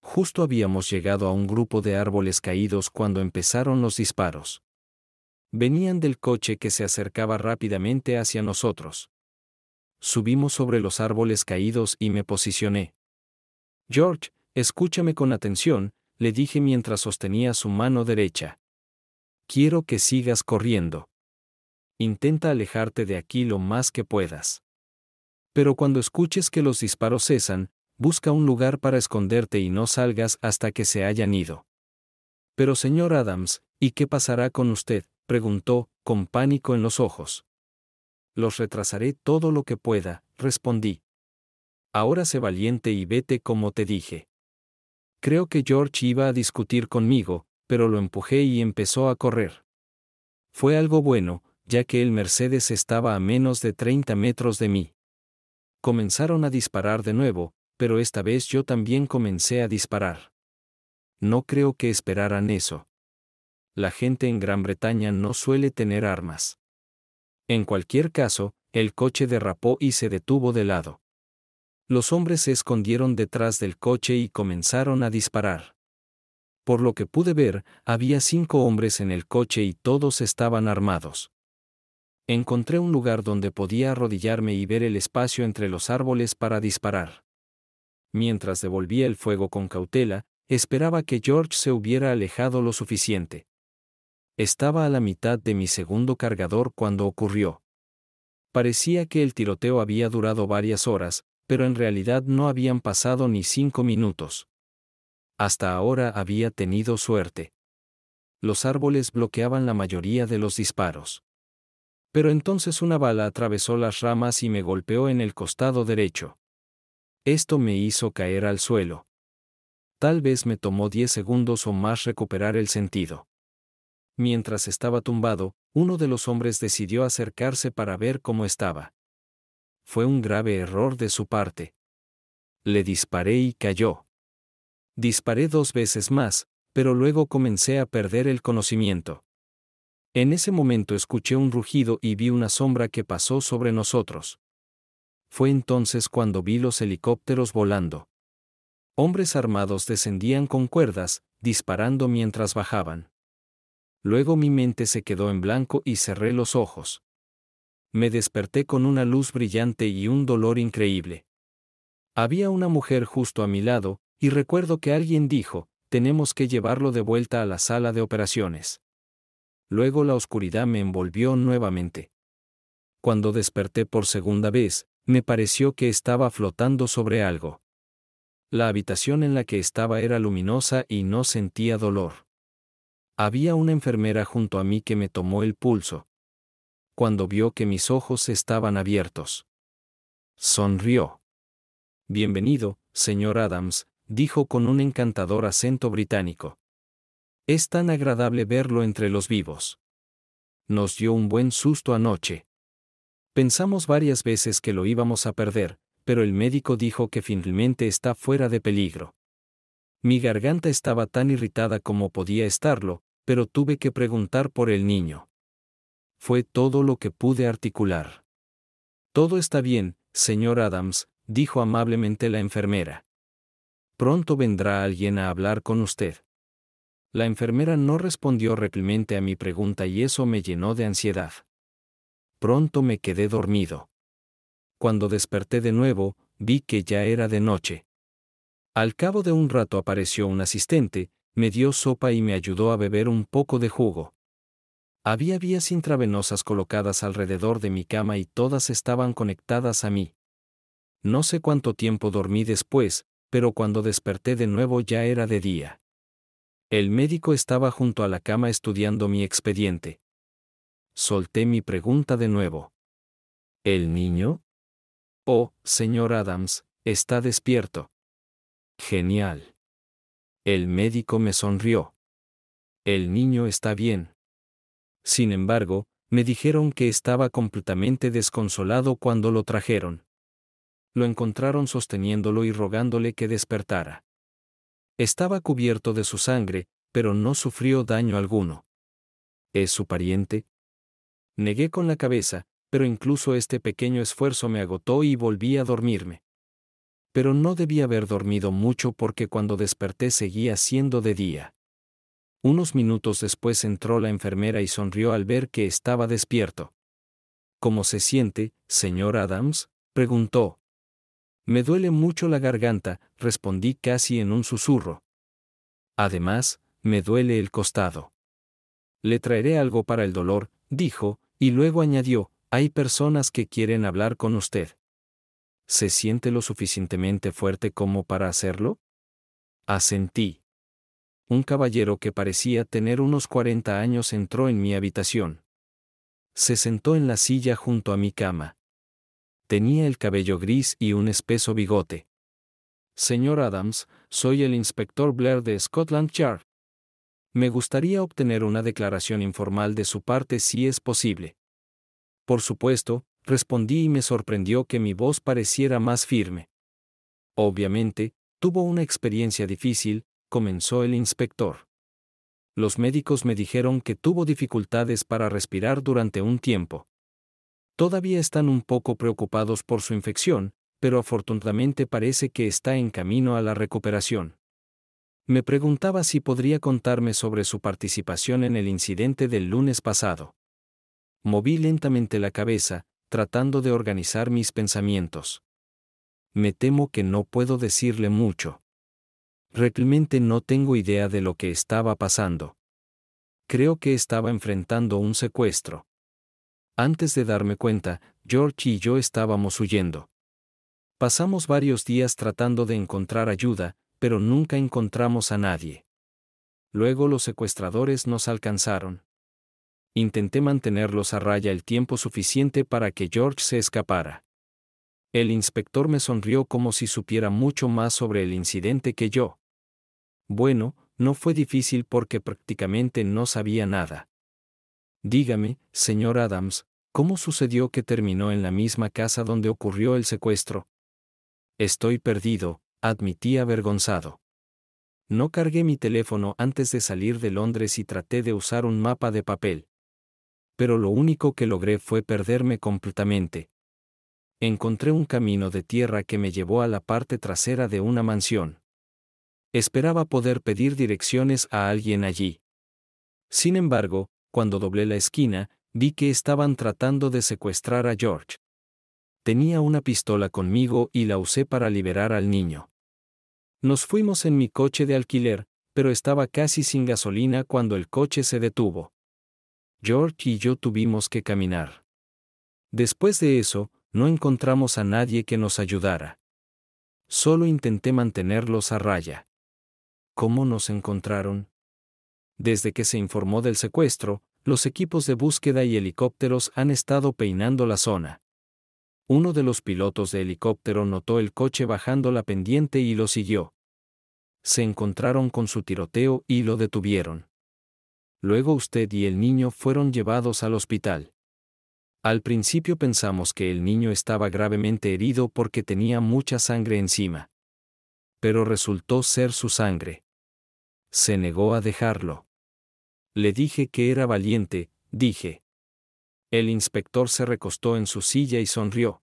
Justo habíamos llegado a un grupo de árboles caídos cuando empezaron los disparos. Venían del coche que se acercaba rápidamente hacia nosotros. Subimos sobre los árboles caídos y me posicioné. «George, escúchame con atención», le dije mientras sostenía su mano derecha. «Quiero que sigas corriendo. Intenta alejarte de aquí lo más que puedas. Pero cuando escuches que los disparos cesan, busca un lugar para esconderte y no salgas hasta que se hayan ido». «Pero señor Adams, ¿y qué pasará con usted?», preguntó, con pánico en los ojos. «Los retrasaré todo lo que pueda», respondí. «Ahora sé valiente y vete como te dije». Creo que George iba a discutir conmigo, pero lo empujé y empezó a correr. Fue algo bueno, ya que el Mercedes estaba a menos de 30 metros de mí. Comenzaron a disparar de nuevo, pero esta vez yo también comencé a disparar. No creo que esperaran eso. La gente en Gran Bretaña no suele tener armas. En cualquier caso, el coche derrapó y se detuvo de lado. Los hombres se escondieron detrás del coche y comenzaron a disparar. Por lo que pude ver, había 5 hombres en el coche y todos estaban armados. Encontré un lugar donde podía arrodillarme y ver el espacio entre los árboles para disparar. Mientras devolvía el fuego con cautela, esperaba que George se hubiera alejado lo suficiente. Estaba a la mitad de mi segundo cargador cuando ocurrió. Parecía que el tiroteo había durado varias horas, pero en realidad no habían pasado ni 5 minutos. Hasta ahora había tenido suerte. Los árboles bloqueaban la mayoría de los disparos. Pero entonces una bala atravesó las ramas y me golpeó en el costado derecho. Esto me hizo caer al suelo. Tal vez me tomó 10 segundos o más recuperar el sentido. Mientras estaba tumbado, uno de los hombres decidió acercarse para ver cómo estaba. Fue un grave error de su parte. Le disparé y cayó. Disparé 2 veces más, pero luego comencé a perder el conocimiento. En ese momento escuché un rugido y vi una sombra que pasó sobre nosotros. Fue entonces cuando vi los helicópteros volando. Hombres armados descendían con cuerdas, disparando mientras bajaban. Luego mi mente se quedó en blanco y cerré los ojos. Me desperté con una luz brillante y un dolor increíble. Había una mujer justo a mi lado, y recuerdo que alguien dijo, tenemos que llevarlo de vuelta a la sala de operaciones. Luego la oscuridad me envolvió nuevamente. Cuando desperté por segunda vez, me pareció que estaba flotando sobre algo. La habitación en la que estaba era luminosa y no sentía dolor. Había una enfermera junto a mí que me tomó el pulso. Cuando vio que mis ojos estaban abiertos, sonrió. Bienvenido, señor Adams, dijo con un encantador acento británico. Es tan agradable verlo entre los vivos. Nos dio un buen susto anoche. Pensamos varias veces que lo íbamos a perder, pero el médico dijo que finalmente está fuera de peligro. Mi garganta estaba tan irritada como podía estarlo, pero tuve que preguntar por el niño. Fue todo lo que pude articular. Todo está bien, señor Adams, dijo amablemente la enfermera. Pronto vendrá alguien a hablar con usted. La enfermera no respondió repelmente a mi pregunta y eso me llenó de ansiedad. Pronto me quedé dormido. Cuando desperté de nuevo, vi que ya era de noche. Al cabo de un rato apareció un asistente, me dio sopa y me ayudó a beber un poco de jugo. Había vías intravenosas colocadas alrededor de mi cama y todas estaban conectadas a mí. No sé cuánto tiempo dormí después, pero cuando desperté de nuevo ya era de día. El médico estaba junto a la cama estudiando mi expediente. Solté mi pregunta de nuevo. ¿El niño? Oh, señor Adams, está despierto. Genial. El médico me sonrió. El niño está bien. Sin embargo, me dijeron que estaba completamente desconsolado cuando lo trajeron. Lo encontraron sosteniéndolo y rogándole que despertara. Estaba cubierto de su sangre, pero no sufrió daño alguno. ¿Es su pariente? Negué con la cabeza, pero incluso este pequeño esfuerzo me agotó y volví a dormirme. Pero no debía haber dormido mucho porque cuando desperté seguía siendo de día. Unos minutos después entró la enfermera y sonrió al ver que estaba despierto. ¿Cómo se siente, señor Adams?, preguntó. Me duele mucho la garganta, respondí casi en un susurro. Además, me duele el costado. Le traeré algo para el dolor, dijo, y luego añadió, hay personas que quieren hablar con usted. ¿Se siente lo suficientemente fuerte como para hacerlo? Asentí. Un caballero que parecía tener unos 40 años entró en mi habitación. Se sentó en la silla junto a mi cama. Tenía el cabello gris y un espeso bigote. Señor Adams, soy el inspector Blair de Scotland Yard. Me gustaría obtener una declaración informal de su parte si es posible. Por supuesto, respondí y me sorprendió que mi voz pareciera más firme. Obviamente, tuvo una experiencia difícil, comenzó el inspector. Los médicos me dijeron que tuvo dificultades para respirar durante un tiempo. Todavía están un poco preocupados por su infección, pero afortunadamente parece que está en camino a la recuperación. Me preguntaba si podría contarme sobre su participación en el incidente del lunes pasado. Moví lentamente la cabeza, tratando de organizar mis pensamientos. Me temo que no puedo decirle mucho. Realmente no tengo idea de lo que estaba pasando. Creo que estaba enfrentando un secuestro. Antes de darme cuenta, George y yo estábamos huyendo. Pasamos varios días tratando de encontrar ayuda, pero nunca encontramos a nadie. Luego los secuestradores nos alcanzaron. Intenté mantenerlos a raya el tiempo suficiente para que George se escapara. El inspector me sonrió como si supiera mucho más sobre el incidente que yo. Bueno, no fue difícil porque prácticamente no sabía nada. Dígame, señor Adams, ¿cómo sucedió que terminó en la misma casa donde ocurrió el secuestro? Estoy perdido, admití avergonzado. No cargué mi teléfono antes de salir de Londres y traté de usar un mapa de papel. Pero lo único que logré fue perderme completamente. Encontré un camino de tierra que me llevó a la parte trasera de una mansión. Esperaba poder pedir direcciones a alguien allí. Sin embargo, cuando doblé la esquina, vi que estaban tratando de secuestrar a George. Tenía una pistola conmigo y la usé para liberar al niño. Nos fuimos en mi coche de alquiler, pero estaba casi sin gasolina cuando el coche se detuvo. George y yo tuvimos que caminar. Después de eso, no encontramos a nadie que nos ayudara. Solo intenté mantenerlos a raya. ¿Cómo nos encontraron? Desde que se informó del secuestro, los equipos de búsqueda y helicópteros han estado peinando la zona. Uno de los pilotos de helicóptero notó el coche bajando la pendiente y lo siguió. Se encontraron con su tiroteo y lo detuvieron. Luego usted y el niño fueron llevados al hospital. Al principio pensamos que el niño estaba gravemente herido porque tenía mucha sangre encima. Pero resultó ser su sangre. Se negó a dejarlo. Le dije que era valiente, dije. El inspector se recostó en su silla y sonrió.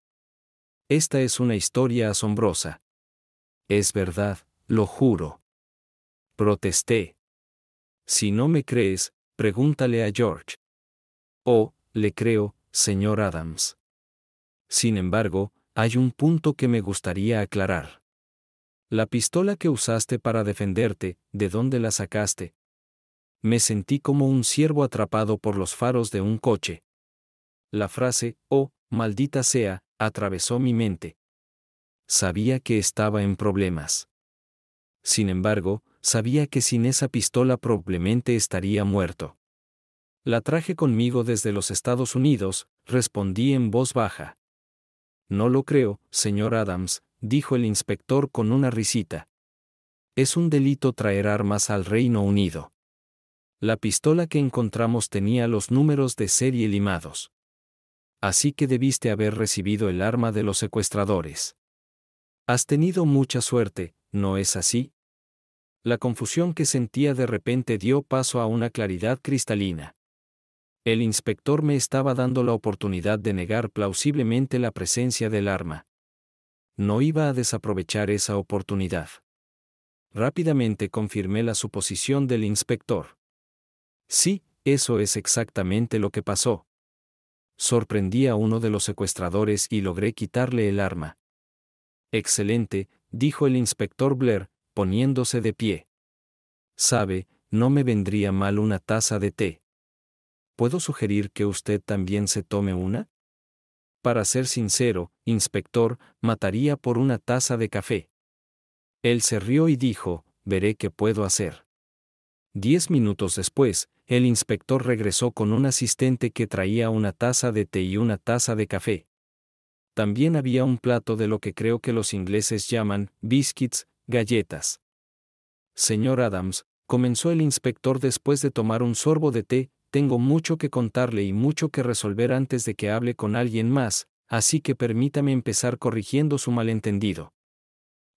Esta es una historia asombrosa. Es verdad, lo juro. Protesté. Si no me crees, pregúntale a George. Oh, le creo, señor Adams. Sin embargo, hay un punto que me gustaría aclarar. La pistola que usaste para defenderte, ¿de dónde la sacaste? Me sentí como un ciervo atrapado por los faros de un coche. La frase, oh, maldita sea, atravesó mi mente. Sabía que estaba en problemas. Sin embargo, sabía que sin esa pistola probablemente estaría muerto. La traje conmigo desde los Estados Unidos, respondí en voz baja. No lo creo, señor Adams, dijo el inspector con una risita. Es un delito traer armas al Reino Unido. La pistola que encontramos tenía los números de serie limados. Así que debiste haber recibido el arma de los secuestradores. Has tenido mucha suerte, ¿no es así? La confusión que sentía de repente dio paso a una claridad cristalina. El inspector me estaba dando la oportunidad de negar plausiblemente la presencia del arma. No iba a desaprovechar esa oportunidad. Rápidamente confirmé la suposición del inspector. Sí, eso es exactamente lo que pasó. Sorprendí a uno de los secuestradores y logré quitarle el arma. Excelente, dijo el inspector Blair, poniéndose de pie. Sabe, no me vendría mal una taza de té. ¿Puedo sugerir que usted también se tome una? Para ser sincero, inspector, mataría por una taza de café. Él se rió y dijo, veré qué puedo hacer. 10 minutos después, el inspector regresó con un asistente que traía una taza de té y una taza de café. También había un plato de lo que creo que los ingleses llaman biscuits, galletas. Señor Adams, comenzó el inspector después de tomar un sorbo de té, tengo mucho que contarle y mucho que resolver antes de que hable con alguien más, así que permítame empezar corrigiendo su malentendido.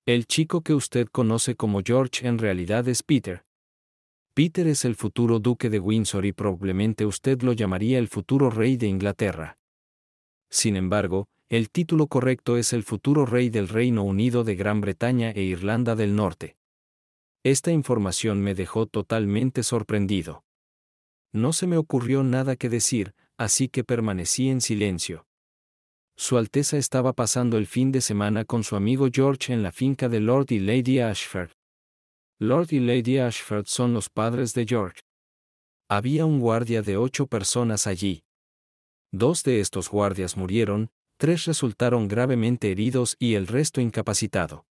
El chico que usted conoce como George en realidad es Peter. Peter es el futuro duque de Windsor y probablemente usted lo llamaría el futuro rey de Inglaterra. Sin embargo, el título correcto es el futuro rey del Reino Unido de Gran Bretaña e Irlanda del Norte. Esta información me dejó totalmente sorprendido. No se me ocurrió nada que decir, así que permanecí en silencio. Su Alteza estaba pasando el fin de semana con su amigo George en la finca de Lord y Lady Ashford. Lord y Lady Ashford son los padres de George. Había un guardia de 8 personas allí. 2 de estos guardias murieron, 3 resultaron gravemente heridos y el resto incapacitado.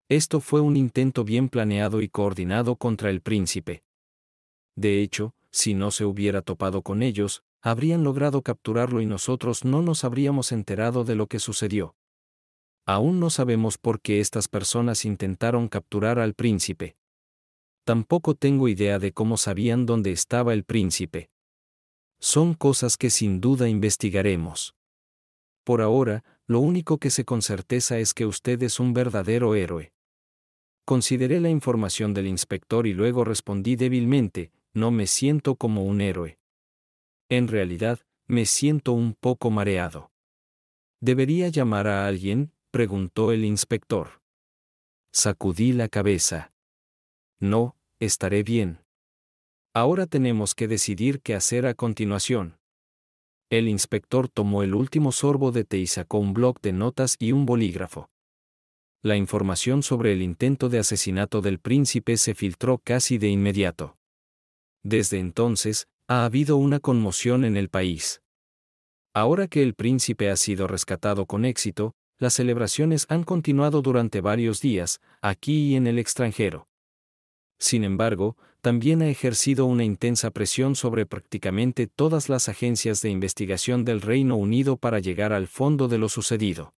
Esto fue un intento bien planeado y coordinado contra el príncipe. De hecho, si no se hubiera topado con ellos, habrían logrado capturarlo y nosotros no nos habríamos enterado de lo que sucedió. Aún no sabemos por qué estas personas intentaron capturar al príncipe. Tampoco tengo idea de cómo sabían dónde estaba el príncipe. Son cosas que sin duda investigaremos. Por ahora, lo único que sé con certeza es que usted es un verdadero héroe. Consideré la información del inspector y luego respondí débilmente, no me siento como un héroe. En realidad, me siento un poco mareado. ¿Debería llamar a alguien?, preguntó el inspector. Sacudí la cabeza. No, estaré bien. Ahora tenemos que decidir qué hacer a continuación. El inspector tomó el último sorbo de té y sacó un bloc de notas y un bolígrafo. La información sobre el intento de asesinato del príncipe se filtró casi de inmediato. Desde entonces, ha habido una conmoción en el país. Ahora que el príncipe ha sido rescatado con éxito, las celebraciones han continuado durante varios días, aquí y en el extranjero. Sin embargo, también ha ejercido una intensa presión sobre prácticamente todas las agencias de investigación del Reino Unido para llegar al fondo de lo sucedido.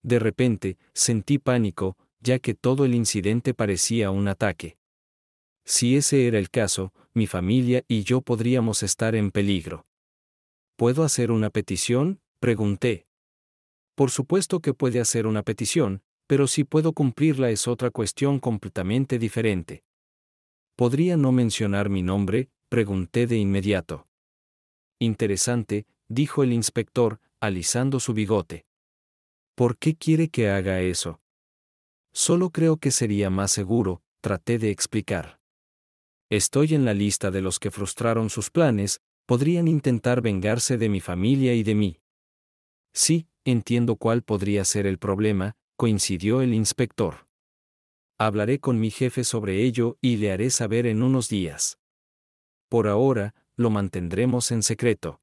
De repente, sentí pánico, ya que todo el incidente parecía un ataque. Si ese era el caso, mi familia y yo podríamos estar en peligro. ¿Puedo hacer una petición?, pregunté. Por supuesto que puede hacer una petición, pero si puedo cumplirla es otra cuestión completamente diferente. ¿Podría no mencionar mi nombre?, pregunté de inmediato. Interesante, dijo el inspector, alisando su bigote. ¿Por qué quiere que haga eso? Solo creo que sería más seguro, traté de explicar. Estoy en la lista de los que frustraron sus planes, podrían intentar vengarse de mi familia y de mí. Sí, entiendo cuál podría ser el problema, coincidió el inspector. Hablaré con mi jefe sobre ello y le haré saber en unos días. Por ahora, lo mantendremos en secreto.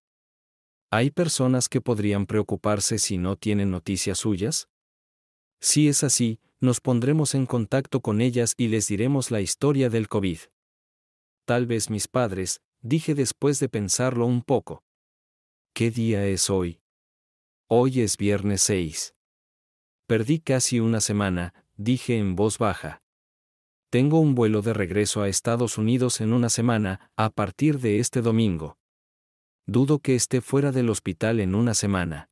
¿Hay personas que podrían preocuparse si no tienen noticias suyas? Si es así, nos pondremos en contacto con ellas y les diremos la historia del COVID. Tal vez mis padres, dije después de pensarlo un poco. ¿Qué día es hoy? Hoy es viernes 6. Perdí casi una semana, dije en voz baja. Tengo un vuelo de regreso a Estados Unidos en una semana, a partir de este domingo. Dudo que esté fuera del hospital en una semana.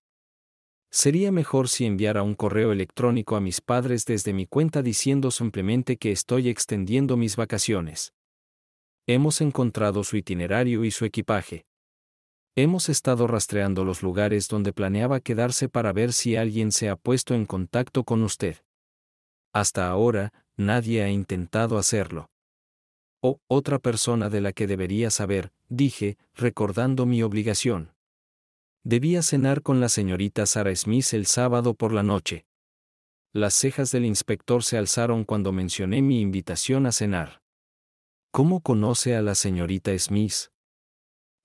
Sería mejor si enviara un correo electrónico a mis padres desde mi cuenta diciendo simplemente que estoy extendiendo mis vacaciones. Hemos encontrado su itinerario y su equipaje. Hemos estado rastreando los lugares donde planeaba quedarse para ver si alguien se ha puesto en contacto con usted. Hasta ahora, nadie ha intentado hacerlo. Oh, otra persona de la que debería saber, dije, recordando mi obligación. Debía cenar con la señorita Sarah Smith el sábado por la noche. Las cejas del inspector se alzaron cuando mencioné mi invitación a cenar. ¿Cómo conoce a la señorita Smith?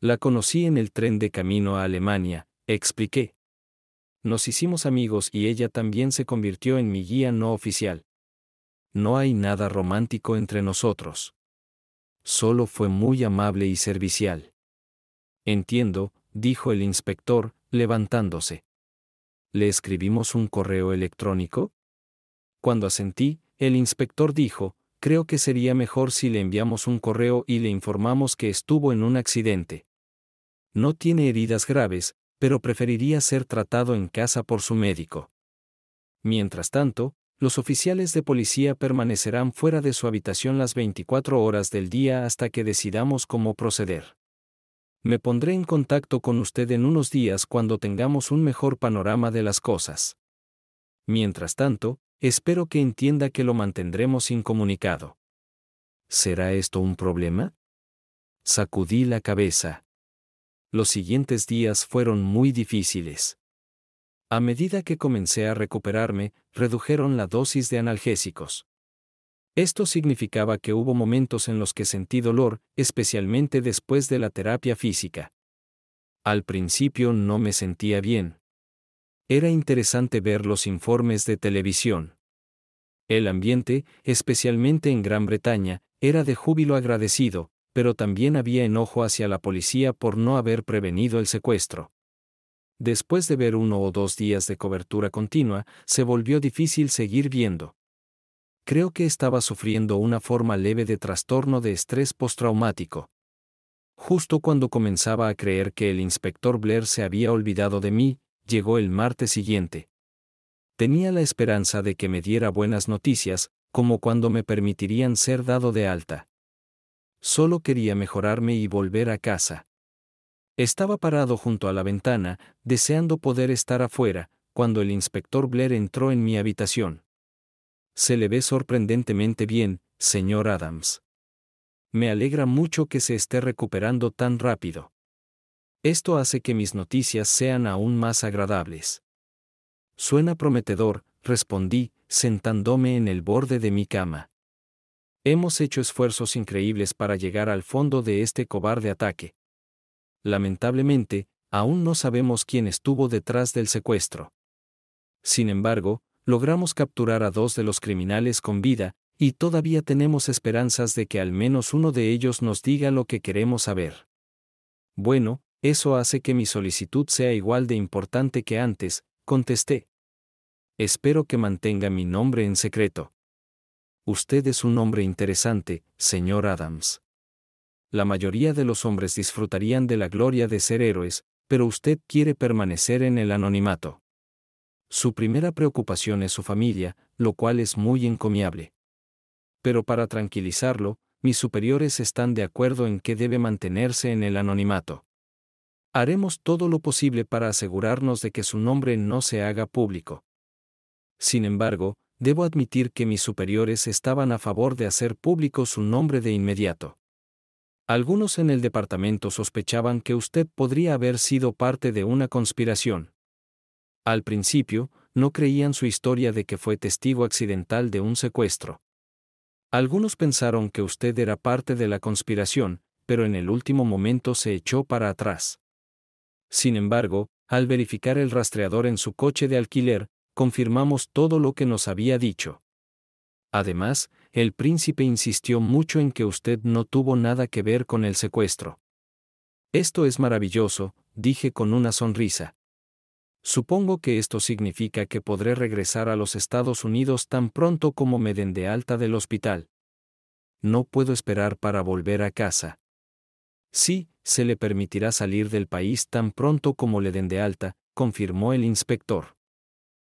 La conocí en el tren de camino a Alemania, expliqué. Nos hicimos amigos y ella también se convirtió en mi guía no oficial. No hay nada romántico entre nosotros. Solo fue muy amable y servicial. Entiendo, dijo el inspector, levantándose. ¿Le escribimos un correo electrónico? Cuando asentí, el inspector dijo, creo que sería mejor si le enviamos un correo y le informamos que estuvo en un accidente. No tiene heridas graves, pero preferiría ser tratado en casa por su médico. Mientras tanto, los oficiales de policía permanecerán fuera de su habitación las 24 horas del día hasta que decidamos cómo proceder. Me pondré en contacto con usted en unos días cuando tengamos un mejor panorama de las cosas. Mientras tanto, espero que entienda que lo mantendremos incomunicado. ¿Será esto un problema? Sacudí la cabeza. Los siguientes días fueron muy difíciles. A medida que comencé a recuperarme, redujeron la dosis de analgésicos. Esto significaba que hubo momentos en los que sentí dolor, especialmente después de la terapia física. Al principio no me sentía bien. Era interesante ver los informes de televisión. El ambiente, especialmente en Gran Bretaña, era de júbilo agradecido, pero también había enojo hacia la policía por no haber prevenido el secuestro. Después de ver 1 o 2 días de cobertura continua, se volvió difícil seguir viendo. Creo que estaba sufriendo una forma leve de trastorno de estrés postraumático. Justo cuando comenzaba a creer que el inspector Blair se había olvidado de mí, llegó el martes siguiente. Tenía la esperanza de que me diera buenas noticias, como cuando me permitirían ser dado de alta. Solo quería mejorarme y volver a casa. Estaba parado junto a la ventana, deseando poder estar afuera, cuando el inspector Blair entró en mi habitación. Se le ve sorprendentemente bien, señor Adams. Me alegra mucho que se esté recuperando tan rápido. Esto hace que mis noticias sean aún más agradables. Suena prometedor, respondí, sentándome en el borde de mi cama. Hemos hecho esfuerzos increíbles para llegar al fondo de este cobarde ataque. Lamentablemente, aún no sabemos quién estuvo detrás del secuestro. Sin embargo, logramos capturar a 2 de los criminales con vida, y todavía tenemos esperanzas de que al menos uno de ellos nos diga lo que queremos saber. Bueno, eso hace que mi solicitud sea igual de importante que antes, contesté. Espero que mantenga mi nombre en secreto. Usted es un hombre interesante, señor Adams. La mayoría de los hombres disfrutarían de la gloria de ser héroes, pero usted quiere permanecer en el anonimato. Su primera preocupación es su familia, lo cual es muy encomiable. Pero para tranquilizarlo, mis superiores están de acuerdo en que debe mantenerse en el anonimato. Haremos todo lo posible para asegurarnos de que su nombre no se haga público. Sin embargo, debo admitir que mis superiores estaban a favor de hacer público su nombre de inmediato. Algunos en el departamento sospechaban que usted podría haber sido parte de una conspiración. Al principio, no creían su historia de que fue testigo accidental de un secuestro. Algunos pensaron que usted era parte de la conspiración, pero en el último momento se echó para atrás. Sin embargo, al verificar el rastreador en su coche de alquiler, confirmamos todo lo que nos había dicho. Además, el príncipe insistió mucho en que usted no tuvo nada que ver con el secuestro. Esto es maravilloso, dije con una sonrisa. Supongo que esto significa que podré regresar a los Estados Unidos tan pronto como me den de alta del hospital. No puedo esperar para volver a casa. Sí, se le permitirá salir del país tan pronto como le den de alta, confirmó el inspector.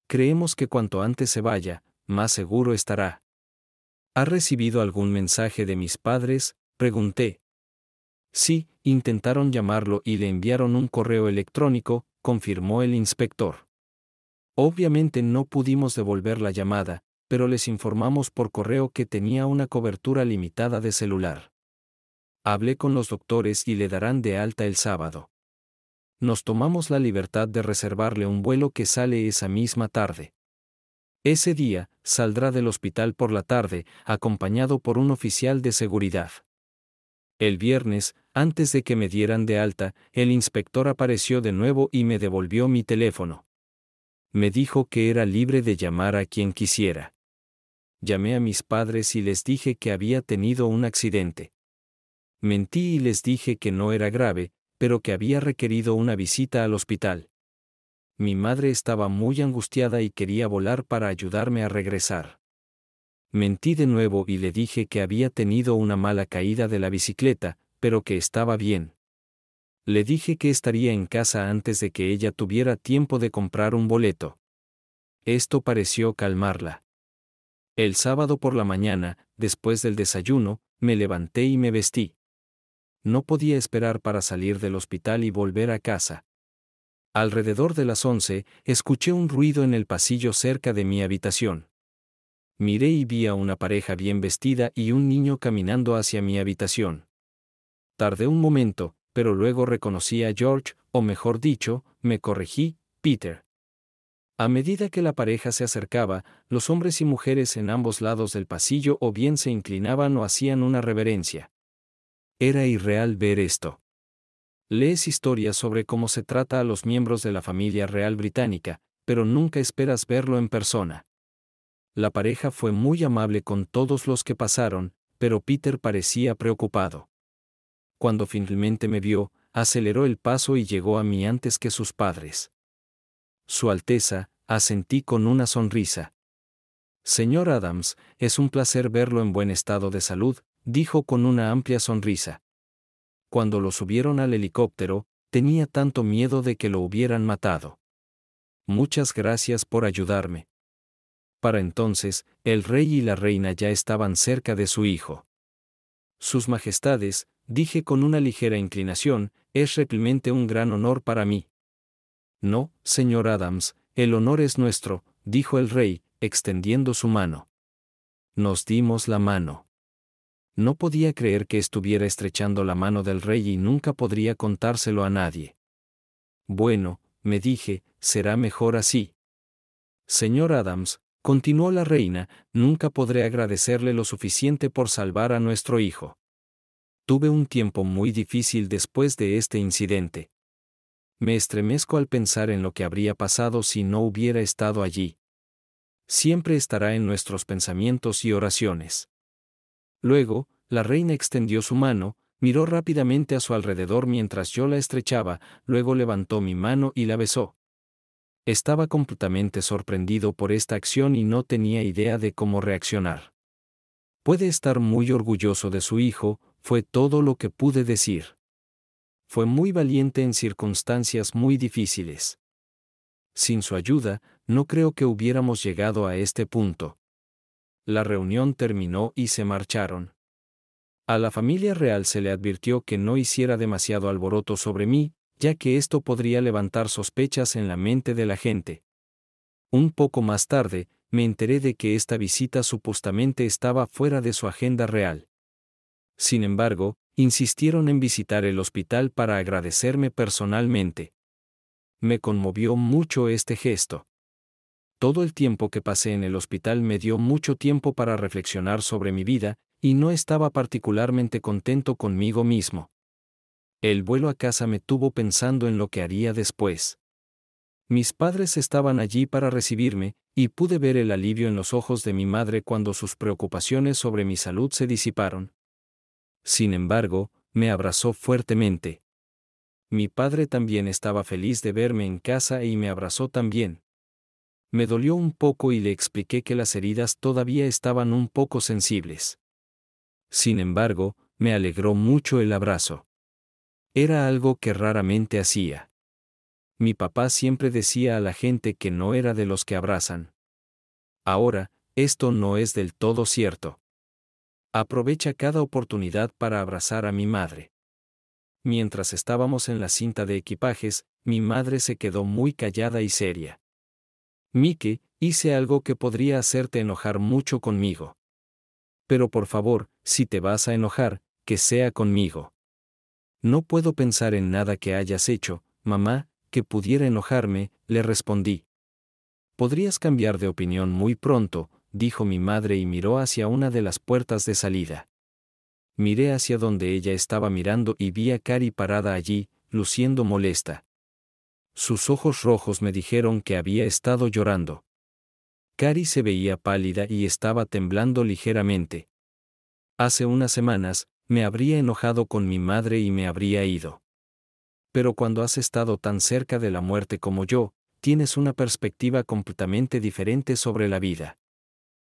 Creemos que cuanto antes se vaya, más seguro estará. ¿Ha recibido algún mensaje de mis padres?, pregunté. Sí, intentaron llamarlo y le enviaron un correo electrónico, confirmó el inspector. Obviamente no pudimos devolver la llamada, pero les informamos por correo que tenía una cobertura limitada de celular. Hablé con los doctores y le darán de alta el sábado. Nos tomamos la libertad de reservarle un vuelo que sale esa misma tarde. Ese día, saldrá del hospital por la tarde, acompañado por un oficial de seguridad. El viernes, antes de que me dieran de alta, el inspector apareció de nuevo y me devolvió mi teléfono. Me dijo que era libre de llamar a quien quisiera. Llamé a mis padres y les dije que había tenido un accidente. Mentí y les dije que no era grave, pero que había requerido una visita al hospital. Mi madre estaba muy angustiada y quería volar para ayudarme a regresar. Mentí de nuevo y le dije que había tenido una mala caída de la bicicleta, pero que estaba bien. Le dije que estaría en casa antes de que ella tuviera tiempo de comprar un boleto. Esto pareció calmarla. El sábado por la mañana, después del desayuno, me levanté y me vestí. No podía esperar para salir del hospital y volver a casa. Alrededor de las 11, escuché un ruido en el pasillo cerca de mi habitación. Miré y vi a una pareja bien vestida y un niño caminando hacia mi habitación. Tardé un momento, pero luego reconocí a George, o mejor dicho, me corregí, Peter. A medida que la pareja se acercaba, los hombres y mujeres en ambos lados del pasillo o bien se inclinaban o hacían una reverencia. Era irreal ver esto. Lees historias sobre cómo se trata a los miembros de la familia real británica, pero nunca esperas verlo en persona. La pareja fue muy amable con todos los que pasaron, pero Peter parecía preocupado. Cuando finalmente me vio, aceleró el paso y llegó a mí antes que sus padres. Su Alteza, asentí con una sonrisa. Señor Adams, es un placer verlo en buen estado de salud, dijo con una amplia sonrisa. Cuando lo subieron al helicóptero, tenía tanto miedo de que lo hubieran matado. Muchas gracias por ayudarme. Para entonces, el rey y la reina ya estaban cerca de su hijo. Sus majestades, dije con una ligera inclinación, es realmente un gran honor para mí. No, señor Adams, el honor es nuestro, dijo el rey, extendiendo su mano. Nos dimos la mano. No podía creer que estuviera estrechando la mano del rey y nunca podría contárselo a nadie. Bueno, me dije, será mejor así. Señor Adams, continuó la reina, nunca podré agradecerle lo suficiente por salvar a nuestro hijo. Tuve un tiempo muy difícil después de este incidente. Me estremezco al pensar en lo que habría pasado si no hubiera estado allí. Siempre estará en nuestros pensamientos y oraciones. Luego, la reina extendió su mano, miró rápidamente a su alrededor mientras yo la estrechaba, luego levantó mi mano y la besó. Estaba completamente sorprendido por esta acción y no tenía idea de cómo reaccionar. Puede estar muy orgulloso de su hijo, fue todo lo que pude decir. Fue muy valiente en circunstancias muy difíciles. Sin su ayuda, no creo que hubiéramos llegado a este punto. La reunión terminó y se marcharon. A la familia real se le advirtió que no hiciera demasiado alboroto sobre mí, ya que esto podría levantar sospechas en la mente de la gente. Un poco más tarde, me enteré de que esta visita supuestamente estaba fuera de su agenda real. Sin embargo, insistieron en visitar el hospital para agradecerme personalmente. Me conmovió mucho este gesto. Todo el tiempo que pasé en el hospital me dio mucho tiempo para reflexionar sobre mi vida, y no estaba particularmente contento conmigo mismo. El vuelo a casa me tuvo pensando en lo que haría después. Mis padres estaban allí para recibirme, y pude ver el alivio en los ojos de mi madre cuando sus preocupaciones sobre mi salud se disiparon. Sin embargo, me abrazó fuertemente. Mi padre también estaba feliz de verme en casa y me abrazó también. Me dolió un poco y le expliqué que las heridas todavía estaban un poco sensibles. Sin embargo, me alegró mucho el abrazo. Era algo que raramente hacía. Mi papá siempre decía a la gente que no era de los que abrazan. Ahora, esto no es del todo cierto. Aprovecha cada oportunidad para abrazar a mi madre. Mientras estábamos en la cinta de equipajes, mi madre se quedó muy callada y seria. Mike, hice algo que podría hacerte enojar mucho conmigo. Pero por favor, si te vas a enojar, que sea conmigo. No puedo pensar en nada que hayas hecho, mamá, que pudiera enojarme, le respondí. Podrías cambiar de opinión muy pronto, dijo mi madre y miró hacia una de las puertas de salida. Miré hacia donde ella estaba mirando y vi a Carrie parada allí, luciendo molesta. Sus ojos rojos me dijeron que había estado llorando. Carrie se veía pálida y estaba temblando ligeramente. Hace unas semanas, me habría enojado con mi madre y me habría ido. Pero cuando has estado tan cerca de la muerte como yo, tienes una perspectiva completamente diferente sobre la vida.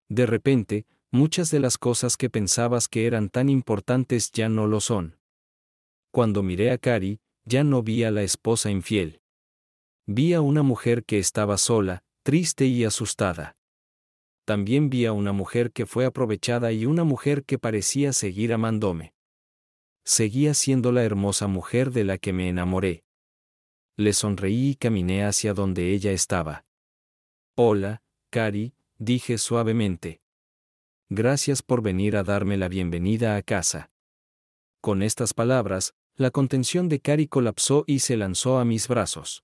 De repente, muchas de las cosas que pensabas que eran tan importantes ya no lo son. Cuando miré a Carrie, ya no vi a la esposa infiel. Vi a una mujer que estaba sola, triste y asustada. También vi a una mujer que fue aprovechada y una mujer que parecía seguir amándome. Seguía siendo la hermosa mujer de la que me enamoré. Le sonreí y caminé hacia donde ella estaba. Hola, Cari, dije suavemente. Gracias por venir a darme la bienvenida a casa. Con estas palabras, la contención de Cari colapsó y se lanzó a mis brazos.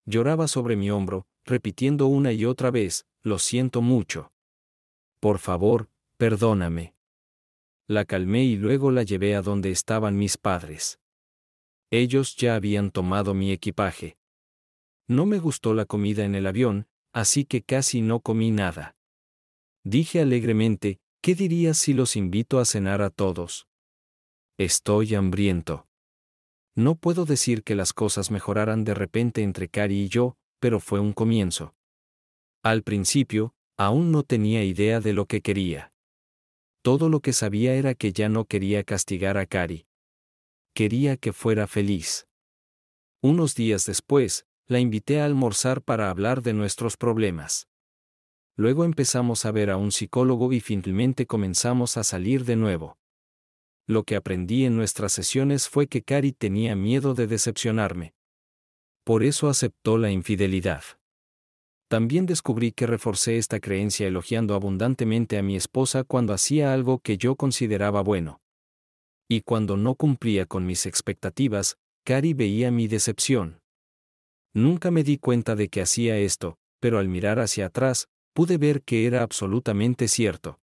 Lloraba sobre mi hombro, repitiendo una y otra vez, lo siento mucho. Por favor, perdóname. La calmé y luego la llevé a donde estaban mis padres. Ellos ya habían tomado mi equipaje. No me gustó la comida en el avión, así que casi no comí nada. Dije alegremente, ¿qué dirías si los invito a cenar a todos? Estoy hambriento. No puedo decir que las cosas mejoraran de repente entre Cari y yo, pero fue un comienzo. Al principio, aún no tenía idea de lo que quería. Todo lo que sabía era que ya no quería castigar a Cari. Quería que fuera feliz. Unos días después, la invité a almorzar para hablar de nuestros problemas. Luego empezamos a ver a un psicólogo y finalmente comenzamos a salir de nuevo. Lo que aprendí en nuestras sesiones fue que Cari tenía miedo de decepcionarme. Por eso aceptó la infidelidad. También descubrí que reforcé esta creencia elogiando abundantemente a mi esposa cuando hacía algo que yo consideraba bueno. Y cuando no cumplía con mis expectativas, Cari veía mi decepción. Nunca me di cuenta de que hacía esto, pero al mirar hacia atrás, pude ver que era absolutamente cierto.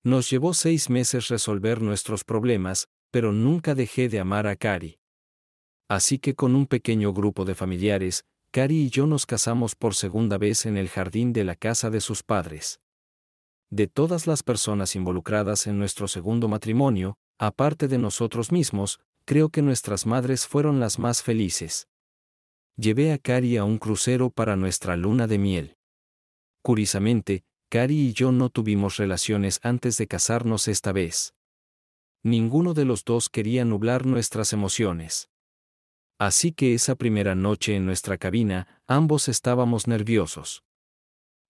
Nos llevó 6 meses resolver nuestros problemas, pero nunca dejé de amar a Cari. Así que con un pequeño grupo de familiares, Cari y yo nos casamos por segunda vez en el jardín de la casa de sus padres. De todas las personas involucradas en nuestro segundo matrimonio, aparte de nosotros mismos, creo que nuestras madres fueron las más felices. Llevé a Cari a un crucero para nuestra luna de miel. Curiosamente, Cari y yo no tuvimos relaciones antes de casarnos esta vez. Ninguno de los dos quería nublar nuestras emociones. Así que esa primera noche en nuestra cabina, ambos estábamos nerviosos.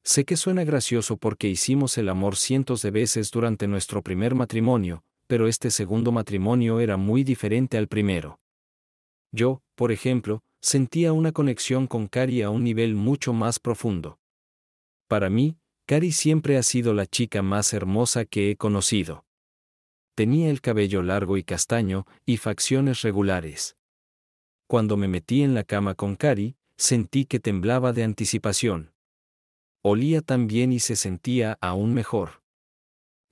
Sé que suena gracioso porque hicimos el amor cientos de veces durante nuestro primer matrimonio, pero este segundo matrimonio era muy diferente al primero. Yo, por ejemplo, sentía una conexión con Cari a un nivel mucho más profundo. Para mí, Cari siempre ha sido la chica más hermosa que he conocido. Tenía el cabello largo y castaño, y facciones regulares. Cuando me metí en la cama con Cari, sentí que temblaba de anticipación. Olía tan bien y se sentía aún mejor.